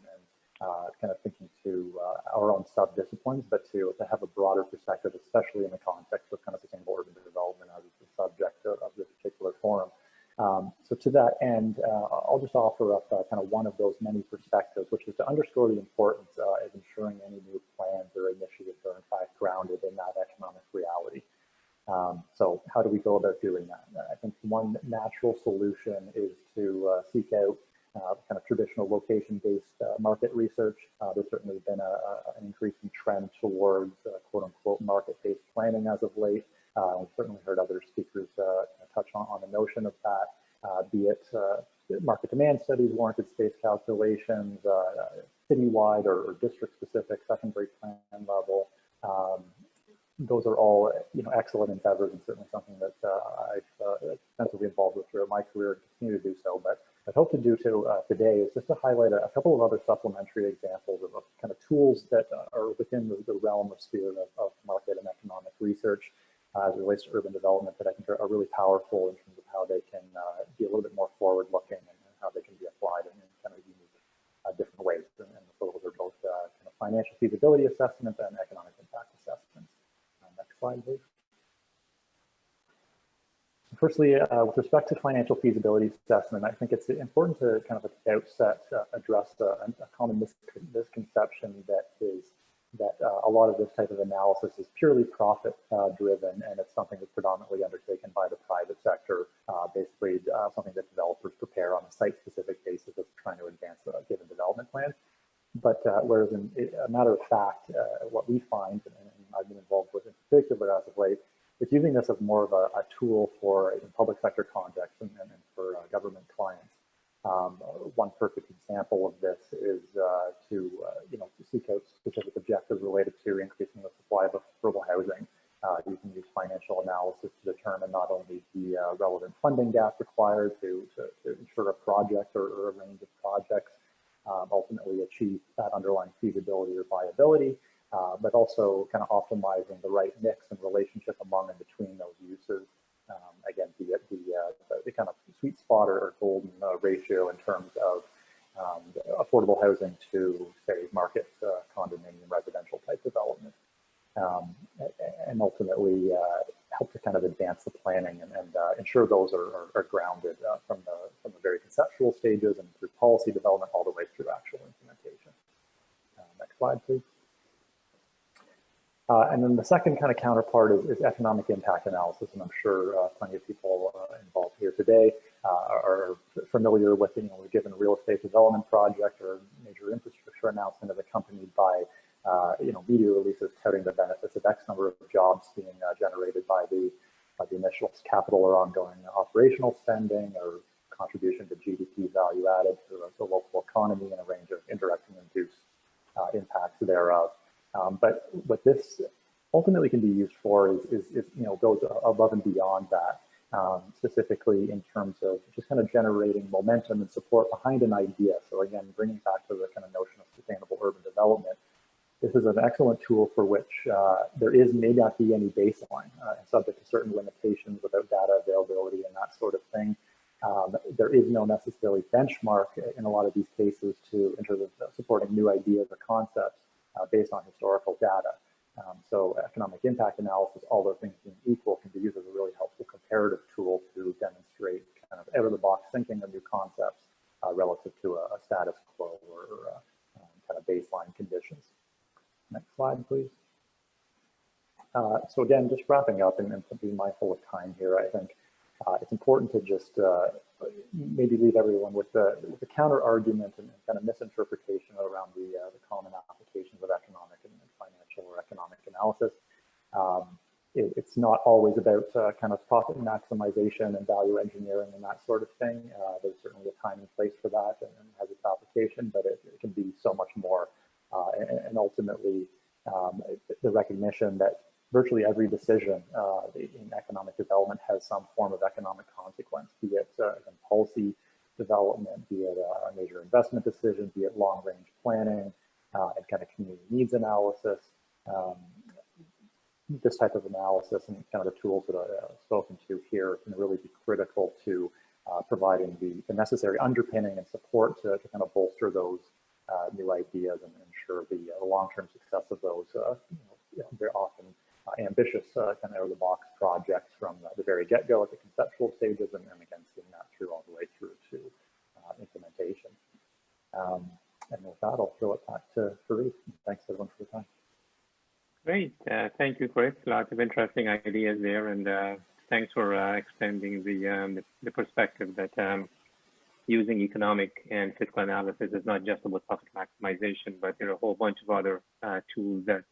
H: kind of thinking to our own sub-disciplines, but to have a broader perspective, especially in the context of kind of sustainable urban development as the subject of this particular forum. So to that end, I'll just offer up kind of one of those many perspectives, which is to underscore the importance of ensuring any new plans or initiatives are in fact grounded in that economic reality. So how do we go about doing that? I think one natural solution is to seek out kind of traditional location-based market research. There's certainly been an increasing trend towards quote-unquote market-based planning as of late. We've certainly heard other speakers touch on the notion of that, be it market demand studies, warranted space calculations, citywide or district-specific secondary plan level. Those are all, excellent endeavors, and certainly something that I've extensively involved with throughout my career and continue to do so. But what I hope to do today is just to highlight a couple of other supplementary examples of kind of tools that are within the realm or sphere of market and economic research as it relates to urban development that I think are really powerful in terms of how they can be a little bit more forward-looking and how they can be applied in kind of unique different ways. And so those are both kind of financial feasibility assessments and economic impact assessments. Next slide, please. Firstly, with respect to financial feasibility assessment, I think it's important to kind of at the outset address a common misconception that a lot of this type of analysis is purely profit driven, and it's something that's predominantly undertaken by the private sector, basically something that developers prepare on a site-specific basis of trying to advance a given development plan. But whereas in a matter of fact, what we find, and I've been involved with in particular as of late, it's using this as more of a tool for public sector contexts and for government clients. One perfect example of this is to seek out specific objectives related to increasing the supply of affordable housing. You can use financial analysis to determine not only the relevant funding gap required to ensure a project or a range of projects ultimately achieve that underlying feasibility or viability, but also kind of optimizing the right mix and relationship among and between those uses. Again, the kind of sweet spot or golden ratio in terms of affordable housing to, say, market condominium residential type development. And ultimately help to kind of advance the planning and ensure those are grounded from the very conceptual stages and through policy development all the way through actual implementation. Next slide, please. And then the second kind of counterpart is economic impact analysis, and I'm sure plenty of people involved here today are familiar with, we're given a real estate development project or a major infrastructure announcement is accompanied by media releases touting the benefits of X number of jobs being generated by the initial capital or ongoing operational spending or contribution to GDP value added to the local economy and a range of indirect and induced impacts thereof. But what this ultimately can be used for is goes above and beyond that, specifically in terms of just kind of generating momentum and support behind an idea. So again, bringing back to the kind of notion of sustainable urban development, this is an excellent tool for which there may not be any baseline, subject to certain limitations without data availability and that sort of thing. There is no necessarily benchmark in a lot of these cases in terms of supporting new ideas or concepts based on historical data. So economic impact analysis, all those things being equal, can be used as a really helpful comparative tool to demonstrate kind of out-of-the-box thinking of new concepts relative to a status quo or kind of baseline conditions. Next slide, please. So again, just wrapping up and being mindful of time here, I think it's important to just maybe leave everyone with the counter argument and kind of misinterpretation around the common applications of economic and financial or economic analysis. It's not always about kind of profit maximization and value engineering and that sort of thing. There's certainly a time and place for that and has its application, but it can be so much more. And ultimately, the recognition that virtually every decision in economic development has some form of economic consequence, be it policy development, be it a major investment decision, be it long-range planning, and kind of community needs analysis. This type of analysis and kind of the tools that I've spoken to here can really be critical to providing the necessary underpinning and support to kind of bolster those new ideas and ensure the long-term success of those very often ambitious kind of out-of-the-box projects from the very get-go at the conceptual stages, and again seeing that through all the way through to implementation. And with that, I'll throw it back to Fareed. Thanks everyone for the time.
B: Great. Thank you, Chris. Lots of interesting ideas there, and thanks for extending the perspective that using economic and fiscal analysis is not just about profit maximization, but there are a whole bunch of other tools that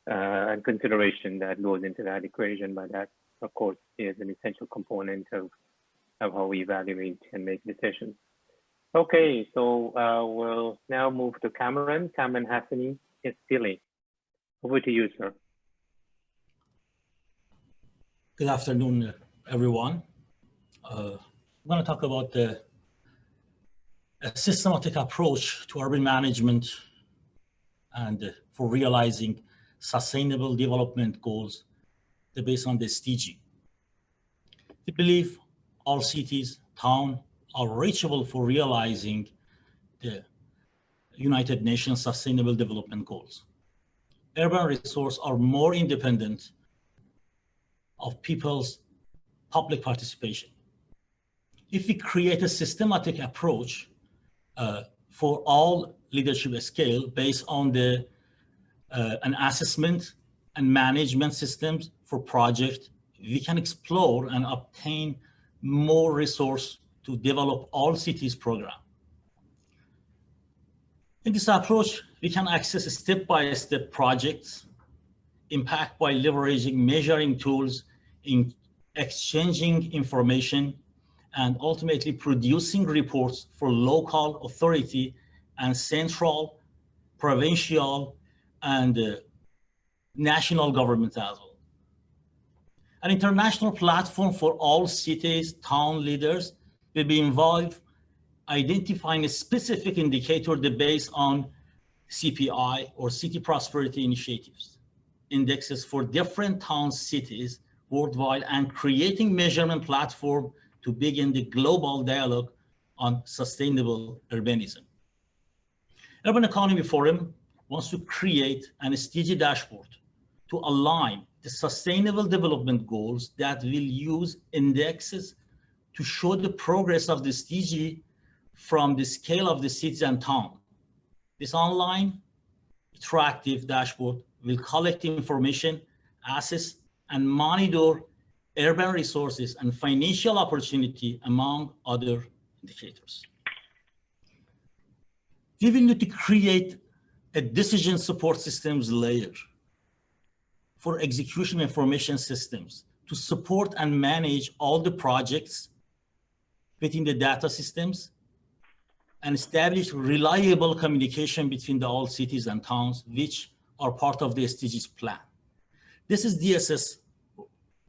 B: and consideration that goes into that equation. But that, of course, is an essential component of how we evaluate and make decisions. Okay, so we'll now move to Cameron Hassani Istili. Over to you, sir.
I: Good afternoon, everyone. I'm going to talk about a systematic approach to urban management and for realizing sustainable development goals based on the SDG. We believe all cities, towns are reachable for realizing the United Nations Sustainable Development Goals. Urban resources are more independent of people's public participation. If we create a systematic approach for all leadership scale based on an assessment and management systems for project, we can explore and obtain more resource to develop all cities program. In this approach, we can access step-by-step projects, impact by leveraging measuring tools, in exchanging information, and ultimately producing reports for local authority and central, provincial, and national government as well. An international platform for all cities, town leaders will be involved identifying a specific indicator based on CPI or City Prosperity Initiatives indexes for different towns, cities worldwide, and creating measurement platform to begin the global dialogue on sustainable urbanism. Urban Economy Forum wants to create an SDG dashboard to align the sustainable development goals that will use indexes to show the progress of the SDG from the scale of the cities and town. This online interactive dashboard will collect information, assess, and monitor urban resources and financial opportunity, among other indicators. We will need to create a decision support systems layer for execution information systems to support and manage all the projects within the data systems and establish reliable communication between the all cities and towns, which are part of the SDGs plan. This is DSS,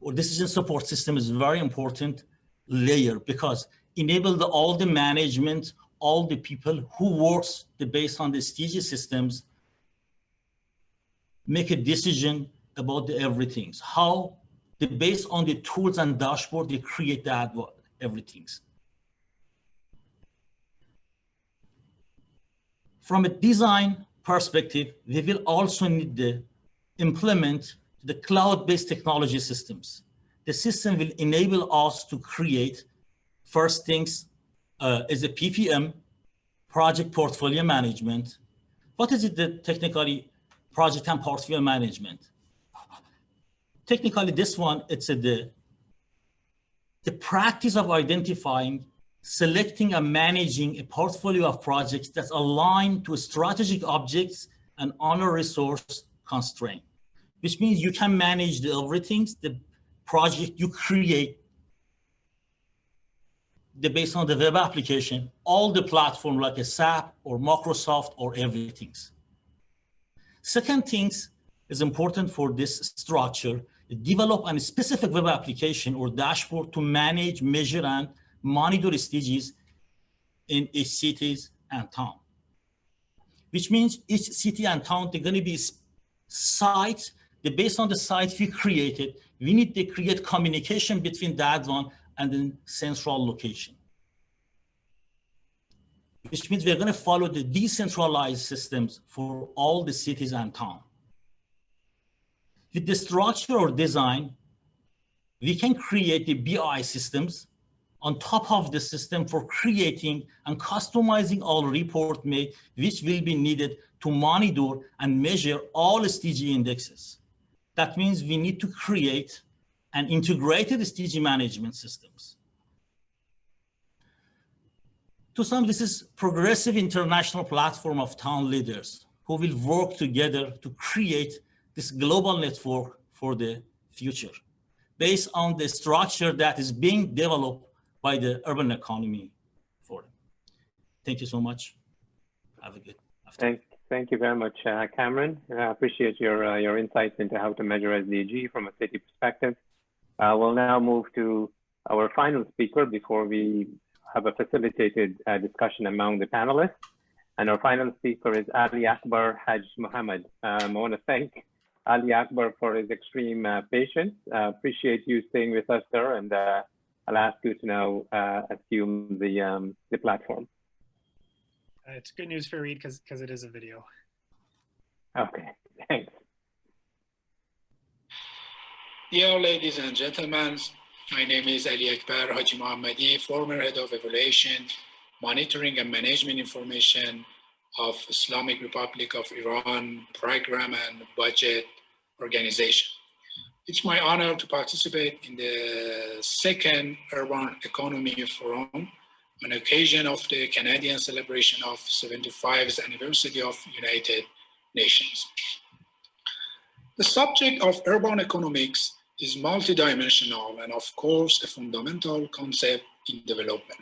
I: or decision support system, is very important layer because enable all the management, all the people who works based on the SDG systems, make a decision about the everything. How based on the tools and dashboard, they create that everything. From a design perspective, we will also need to implement the cloud-based technology systems. The system will enable us to create, first things, is a PPM, project portfolio management. What is it that technically project and portfolio management? Technically, this one, it's the practice of identifying, selecting and managing a portfolio of projects that's aligned to strategic objects and honor resource constraint, which means you can manage everything, the project you create based on the web application, all the platform like a SAP or Microsoft or everything. Second things is important for this structure, develop a specific web application or dashboard to manage, measure, and monitor SDGs in each cities and town. Which means each city and town, they're gonna be sites, based on the sites we created, we need to create communication between that one and the central location. Which means we're gonna follow the decentralized systems for all the cities and towns. With the structure or design, we can create the BI systems on top of the system for creating and customizing all report made, which will be needed to monitor and measure all SDG indexes. That means we need to create an integrated SDG management systems. To some, this is progressive international platform of town leaders who will work together to create this global network for the future, based on the structure that is being developed by the urban economy forum. Thank you so much. Have a good afternoon.
B: Thank you very much, Cameron. I appreciate your insights into how to measure SDG from a city perspective. We'll now move to our final speaker before we have a facilitated discussion among the panelists. And our final speaker is Ali Akbar Haj Mohammed. I want to thank Ali Akbar for his extreme patience. Appreciate you staying with us, sir, and I'll ask you to now assume the platform.
A: It's good news for Reed because it is a video.
B: Okay, thanks.
J: Dear ladies and gentlemen, my name is Ali Akbar Haji Mohammadi, former head of evaluation, monitoring and management information of Islamic Republic of Iran Program and Budget Organization. It's my honor to participate in the second Urban Economy Forum on occasion of the Canadian celebration of 75th anniversary of United Nations. The subject of urban economics is multidimensional and of course a fundamental concept in development.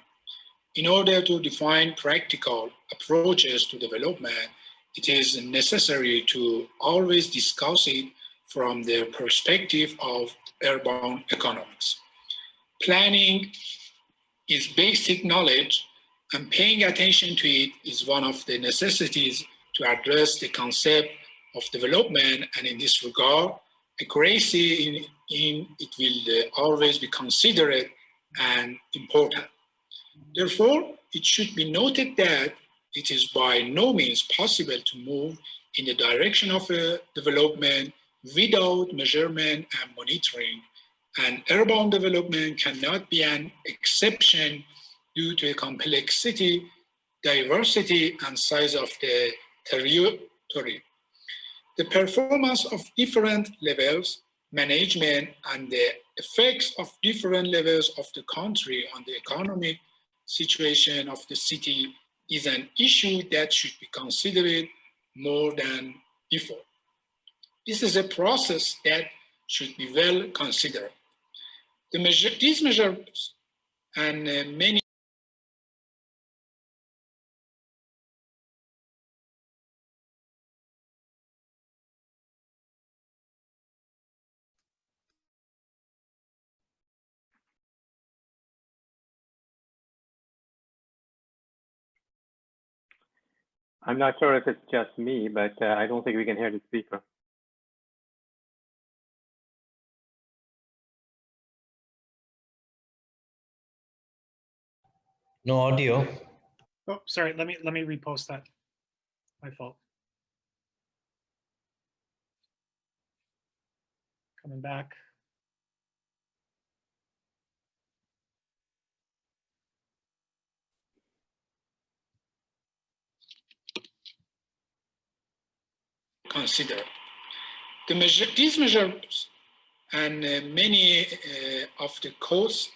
J: In order to define practical approaches to development, it is necessary to always discuss it from the perspective of urban economics. Planning is basic knowledge, and paying attention to it is one of the necessities to address the concept of development, and in this regard, accuracy in it will always be considered and important. Therefore, it should be noted that it is by no means possible to move in the direction of a development without measurement and monitoring, and urban development cannot be an exception due to the complexity, diversity, and size of the territory. The performance of different levels, management, and the effects of different levels of the country on the economic situation of the city is an issue that should be considered more than before. This is a process that should be well considered. These measures and many
B: I'm not sure if it's just me, but I don't think we can hear the speaker.
K: No audio.
A: Oh, sorry. Let me repost that. My fault. Coming back.
J: consider. These measures and many of the costs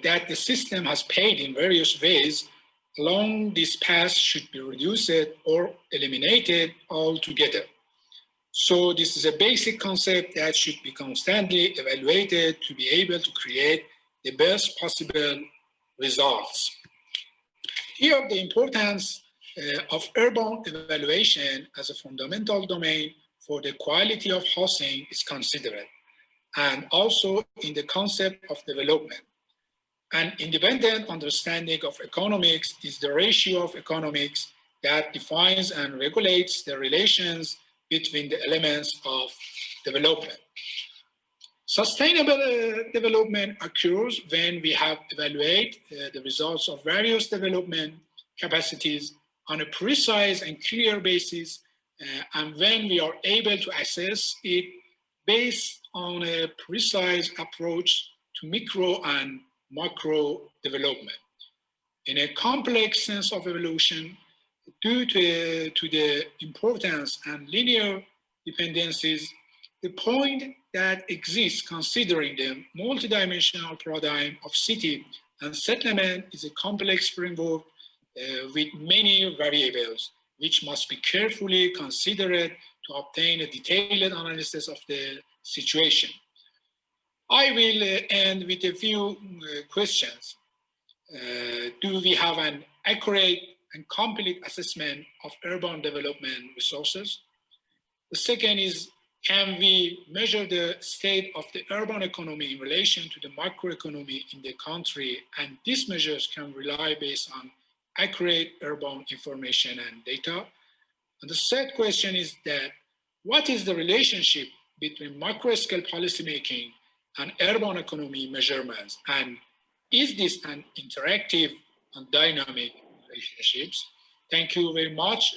J: that the system has paid in various ways along this path should be reduced or eliminated altogether. So this is a basic concept that should be constantly evaluated to be able to create the best possible results. Here, the importance of urban evaluation as a fundamental domain for the quality of housing is considered, and also in the concept of development. An independent understanding of economics is the ratio of economics that defines and regulates the relations between the elements of development. Sustainable development occurs when we have evaluated the results of various development capacities on a precise and clear basis, and when we are able to assess it based on a precise approach to micro and macro development. In a complex sense of evolution, due to the importance and linear dependencies, the point that exists considering the multidimensional paradigm of city and settlement is a complex framework with many variables, which must be carefully considered to obtain a detailed analysis of the situation. I will end with a few questions. Do we have an accurate and complete assessment of urban development resources? The second is, can we measure the state of the urban economy in relation to the macroeconomy in the country? And these measures can rely based on accurate urban information and data. And the third question is that, what is the relationship between macro-scale policymaking and urban economy measurements? And is this an interactive and dynamic relationships? Thank you very much.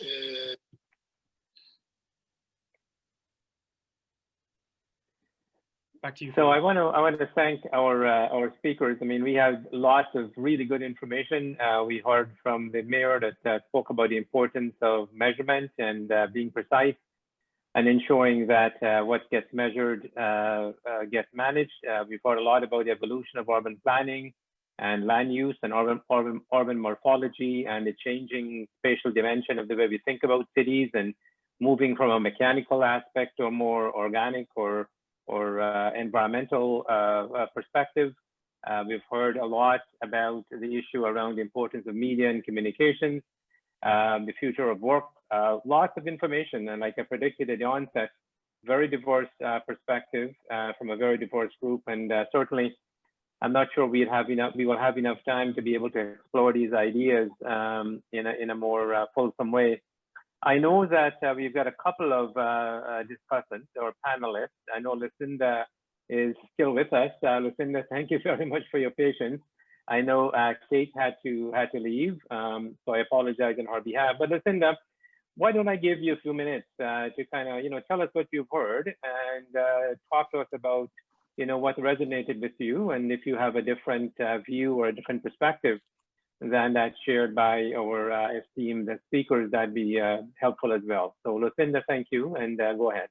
A: Back to you.
B: So I want to thank our speakers. I mean, we have lots of really good information. We heard from the mayor that spoke about the importance of measurement and being precise and ensuring that what gets measured gets managed. We've heard a lot about the evolution of urban planning and land use and urban morphology and the changing spatial dimension of the way we think about cities and moving from a mechanical aspect to a more organic or environmental perspective. We've heard a lot about the issue around the importance of media and communications, the future of work, lots of information. And like I predicted at the onset, very diverse perspective from a very diverse group. And certainly, I'm not sure we will have enough time to be able to explore these ideas in a more fulsome way. I know that we've got a couple of discussants or panelists. I know Lucinda is still with us. Lucinda, thank you very much for your patience. I know Kate had to leave, so I apologize on her behalf. But Lucinda, why don't I give you a few minutes to kind of tell us what you've heard and talk to us about what resonated with you, and if you have a different view or a different perspective than that shared by our esteemed speakers, that'd be helpful as well. So Lucinda, thank you, and go ahead.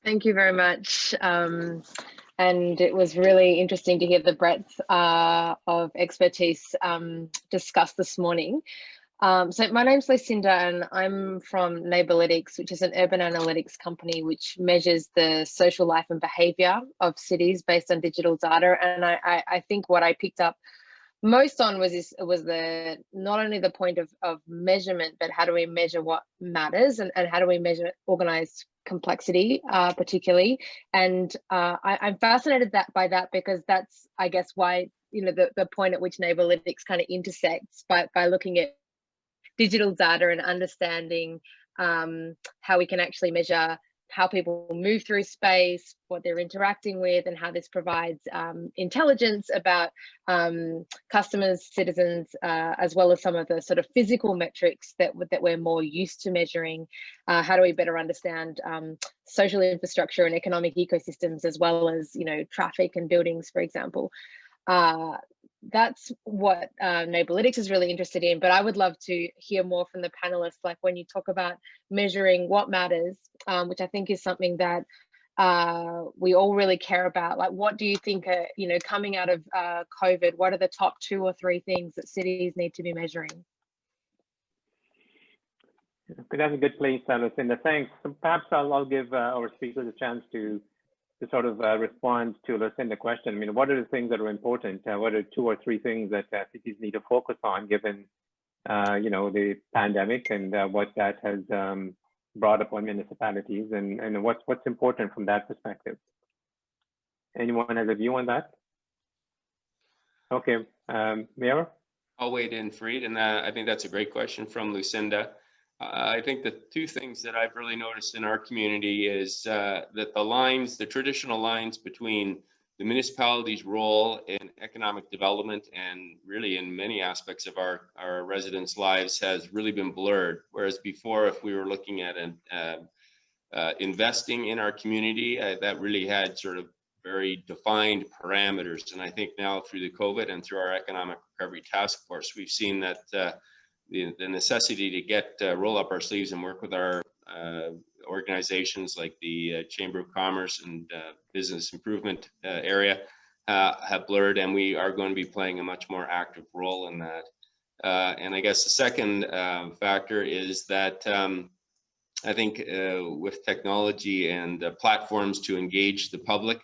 K: Thank you very much. And it was really interesting to hear the breadth of expertise discussed this morning. So my name's Lucinda and I'm from Neighbourlytics, which is an urban analytics company which measures the social life and behaviour of cities based on digital data. And I think what I picked up most on was the not only the point of measurement, but how do we measure what matters and how do we measure organised complexity particularly. And I'm fascinated by that because that's, I guess, why the point at which Neighbourlytics kind of intersects by looking at digital data and understanding how we can actually measure how people move through space, what they're interacting with, and how this provides intelligence about customers, citizens, as well as some of the sort of physical metrics that we're more used to measuring. How do we better understand social infrastructure and economic ecosystems, as well as traffic and buildings, for example. That's what Neighbourlytics is really interested in, but I would love to hear more from the panelists, like when you talk about measuring what matters, which I think is something that we all really care about. Like, what do you think, coming out of COVID, what are the top 2 or 3 things that cities need to be measuring?
B: That's a good place, Lucinda. Thanks. So perhaps I'll give our speakers a chance to sort of respond to Lucinda's question. I mean, what are the things that are important? What are 2 or 3 things that cities need to focus on, given the pandemic and what that has brought upon municipalities, and what's important from that perspective? Anyone has a view on that? Okay, Mayor?
C: I'll wade in, Fareed, and I think that's a great question from Lucinda. I think the 2 things that I've really noticed in our community is that the traditional lines between the municipality's role in economic development and really in many aspects of our residents' lives has really been blurred. Whereas before, if we were looking at investing in our community, that really had sort of very defined parameters. And I think now through the COVID and through our economic recovery task force, we've seen that the necessity to get roll up our sleeves and work with our organizations like the Chamber of Commerce and Business Improvement area have blurred, and we are going to be playing a much more active role in that. And I guess the second factor is that I think with technology and platforms to engage the public,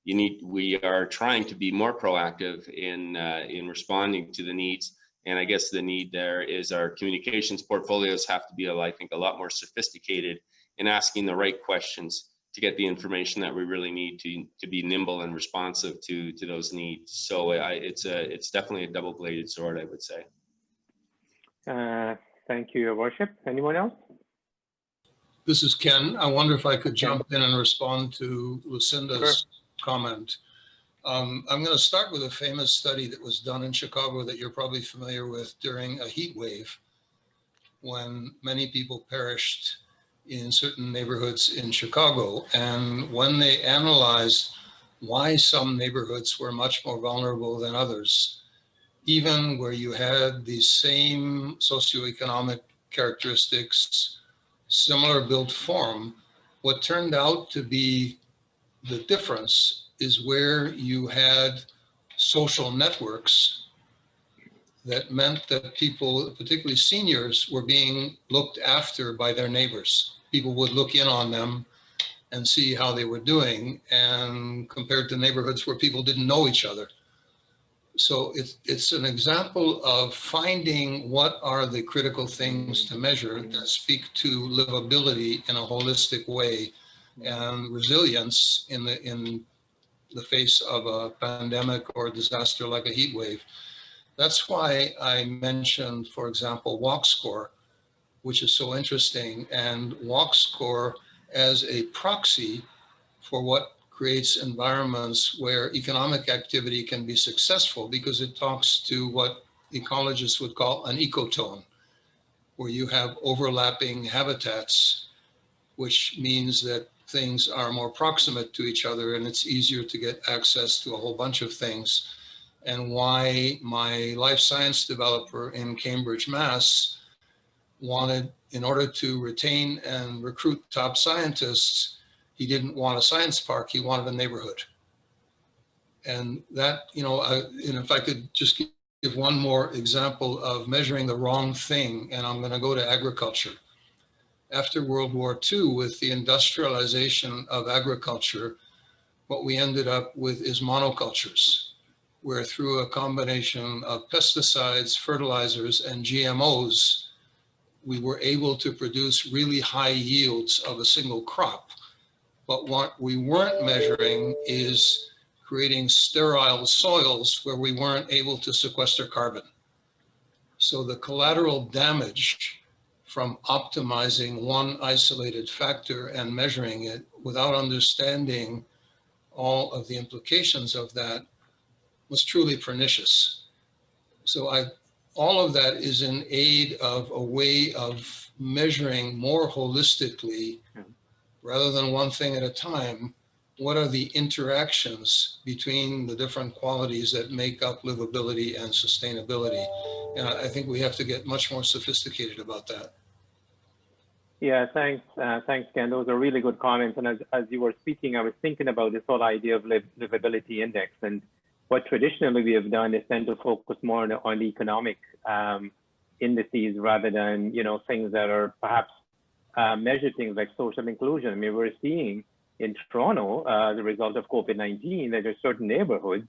C: we are trying to be more proactive in responding to the needs. And I guess the need there is our communications portfolios have to be, I think, a lot more sophisticated in asking the right questions to get the information that we really need to be nimble and responsive to those needs. So it's definitely a double-bladed sword, I would say.
B: Thank you, Your Worship. Anyone else?
E: This is Ken. I wonder if I could jump in and respond to Lucinda's comment. I'm going to start with a famous study that was done in Chicago that you're probably familiar with during a heat wave, when many people perished in certain neighborhoods in Chicago. And when they analyzed why some neighborhoods were much more vulnerable than others, even where you had the same socioeconomic characteristics, similar built form, what turned out to be the difference is where you had social networks that meant that people, particularly seniors, were being looked after by their neighbors. People would look in on them and see how they were doing, and compared to neighborhoods where people didn't know each other. So it's an example of finding what are the critical things to measure that speak to livability in a holistic way and resilience in the face of a pandemic or a disaster like a heat wave. That's why I mentioned, for example, Walk Score, which is so interesting, and Walk Score as a proxy for what creates environments where economic activity can be successful, because it talks to what ecologists would call an ecotone, where you have overlapping habitats, which means that things are more proximate to each other and it's easier to get access to a whole bunch of things. And why my life science developer in Cambridge, Mass, wanted, in order to retain and recruit top scientists, he didn't want a science park, he wanted a neighborhood. And that, and if I could just give one more example of measuring the wrong thing, and I'm going to go to agriculture. After World War II, with the industrialization of agriculture, what we ended up with is monocultures, where through a combination of pesticides, fertilizers, and GMOs, we were able to produce really high yields of a single crop. But what we weren't measuring is creating sterile soils where we weren't able to sequester carbon. So the collateral damage from optimizing one isolated factor and measuring it without understanding all of the implications of that was truly pernicious. So all of that is in aid of a way of measuring more holistically, rather than one thing at a time, what are the interactions between the different qualities that make up livability and sustainability? And I think we have to get much more sophisticated about that.
B: Yeah, thanks, Ken. Those are really good comments. And as you were speaking, I was thinking about this whole idea of livability index. And what traditionally we have done is tend to focus more on the economic indices rather than, things that are perhaps measure things like social inclusion. I mean, we're seeing in Toronto, as a result of COVID-19, that there's certain neighborhoods,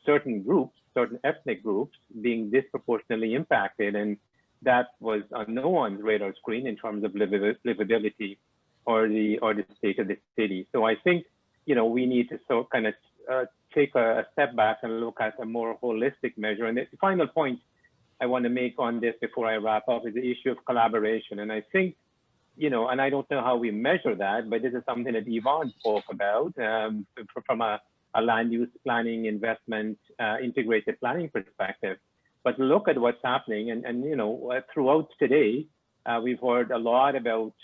B: certain groups, certain ethnic groups being disproportionately impacted. And that was on no one's radar screen in terms of livability or the state of the city. So I think, we need to take a step back and look at a more holistic measure. And the final point I want to make on this before I wrap up is the issue of collaboration. And I think, and I don't know how we measure that, but this is something that Yvonne spoke about from a land use planning, investment, integrated planning perspective. But look at what's happening. And throughout today, we've heard a lot about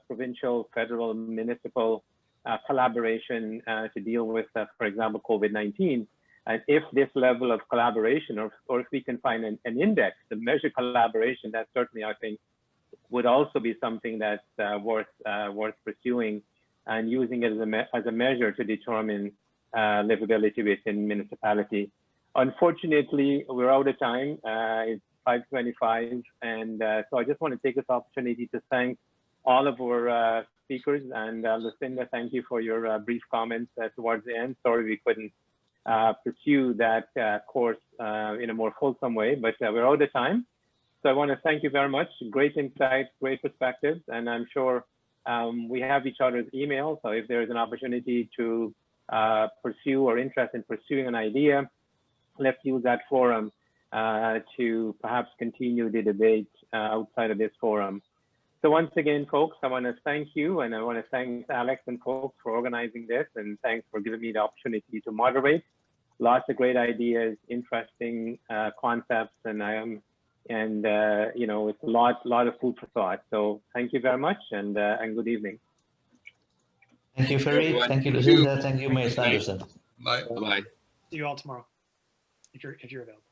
B: provincial, federal, municipal collaboration to deal with, for example, COVID-19. And if this level of collaboration, or if we can find an index to measure collaboration, that certainly, I think, would also be something that's worth pursuing and using it as a measure to determine livability within municipality. Unfortunately, we're out of time. It's 5:25, and so I just want to take this opportunity to thank all of our speakers. And Lucinda, thank you for your brief comments towards the end. Sorry we couldn't pursue that course in a more fulsome way, but we're out of time. So I want to thank you very much. Great insights, great perspectives, and I'm sure we have each other's email. So if there's an opportunity to pursue or interest in pursuing an idea, let's use that forum to perhaps continue the debate outside of this forum. So once again, folks, I want to thank you, and I want to thank Alex and folks for organizing this, and thanks for giving me the opportunity to moderate. Lots of great ideas, interesting concepts, and you know, it's a lot of food for thought. So thank you very much, and good evening.
L: Thank you, Fareed. Thank you, Lucinda. Thank you, Ms. Anderson.
E: Bye.
C: Bye.
A: See you all tomorrow if you're available.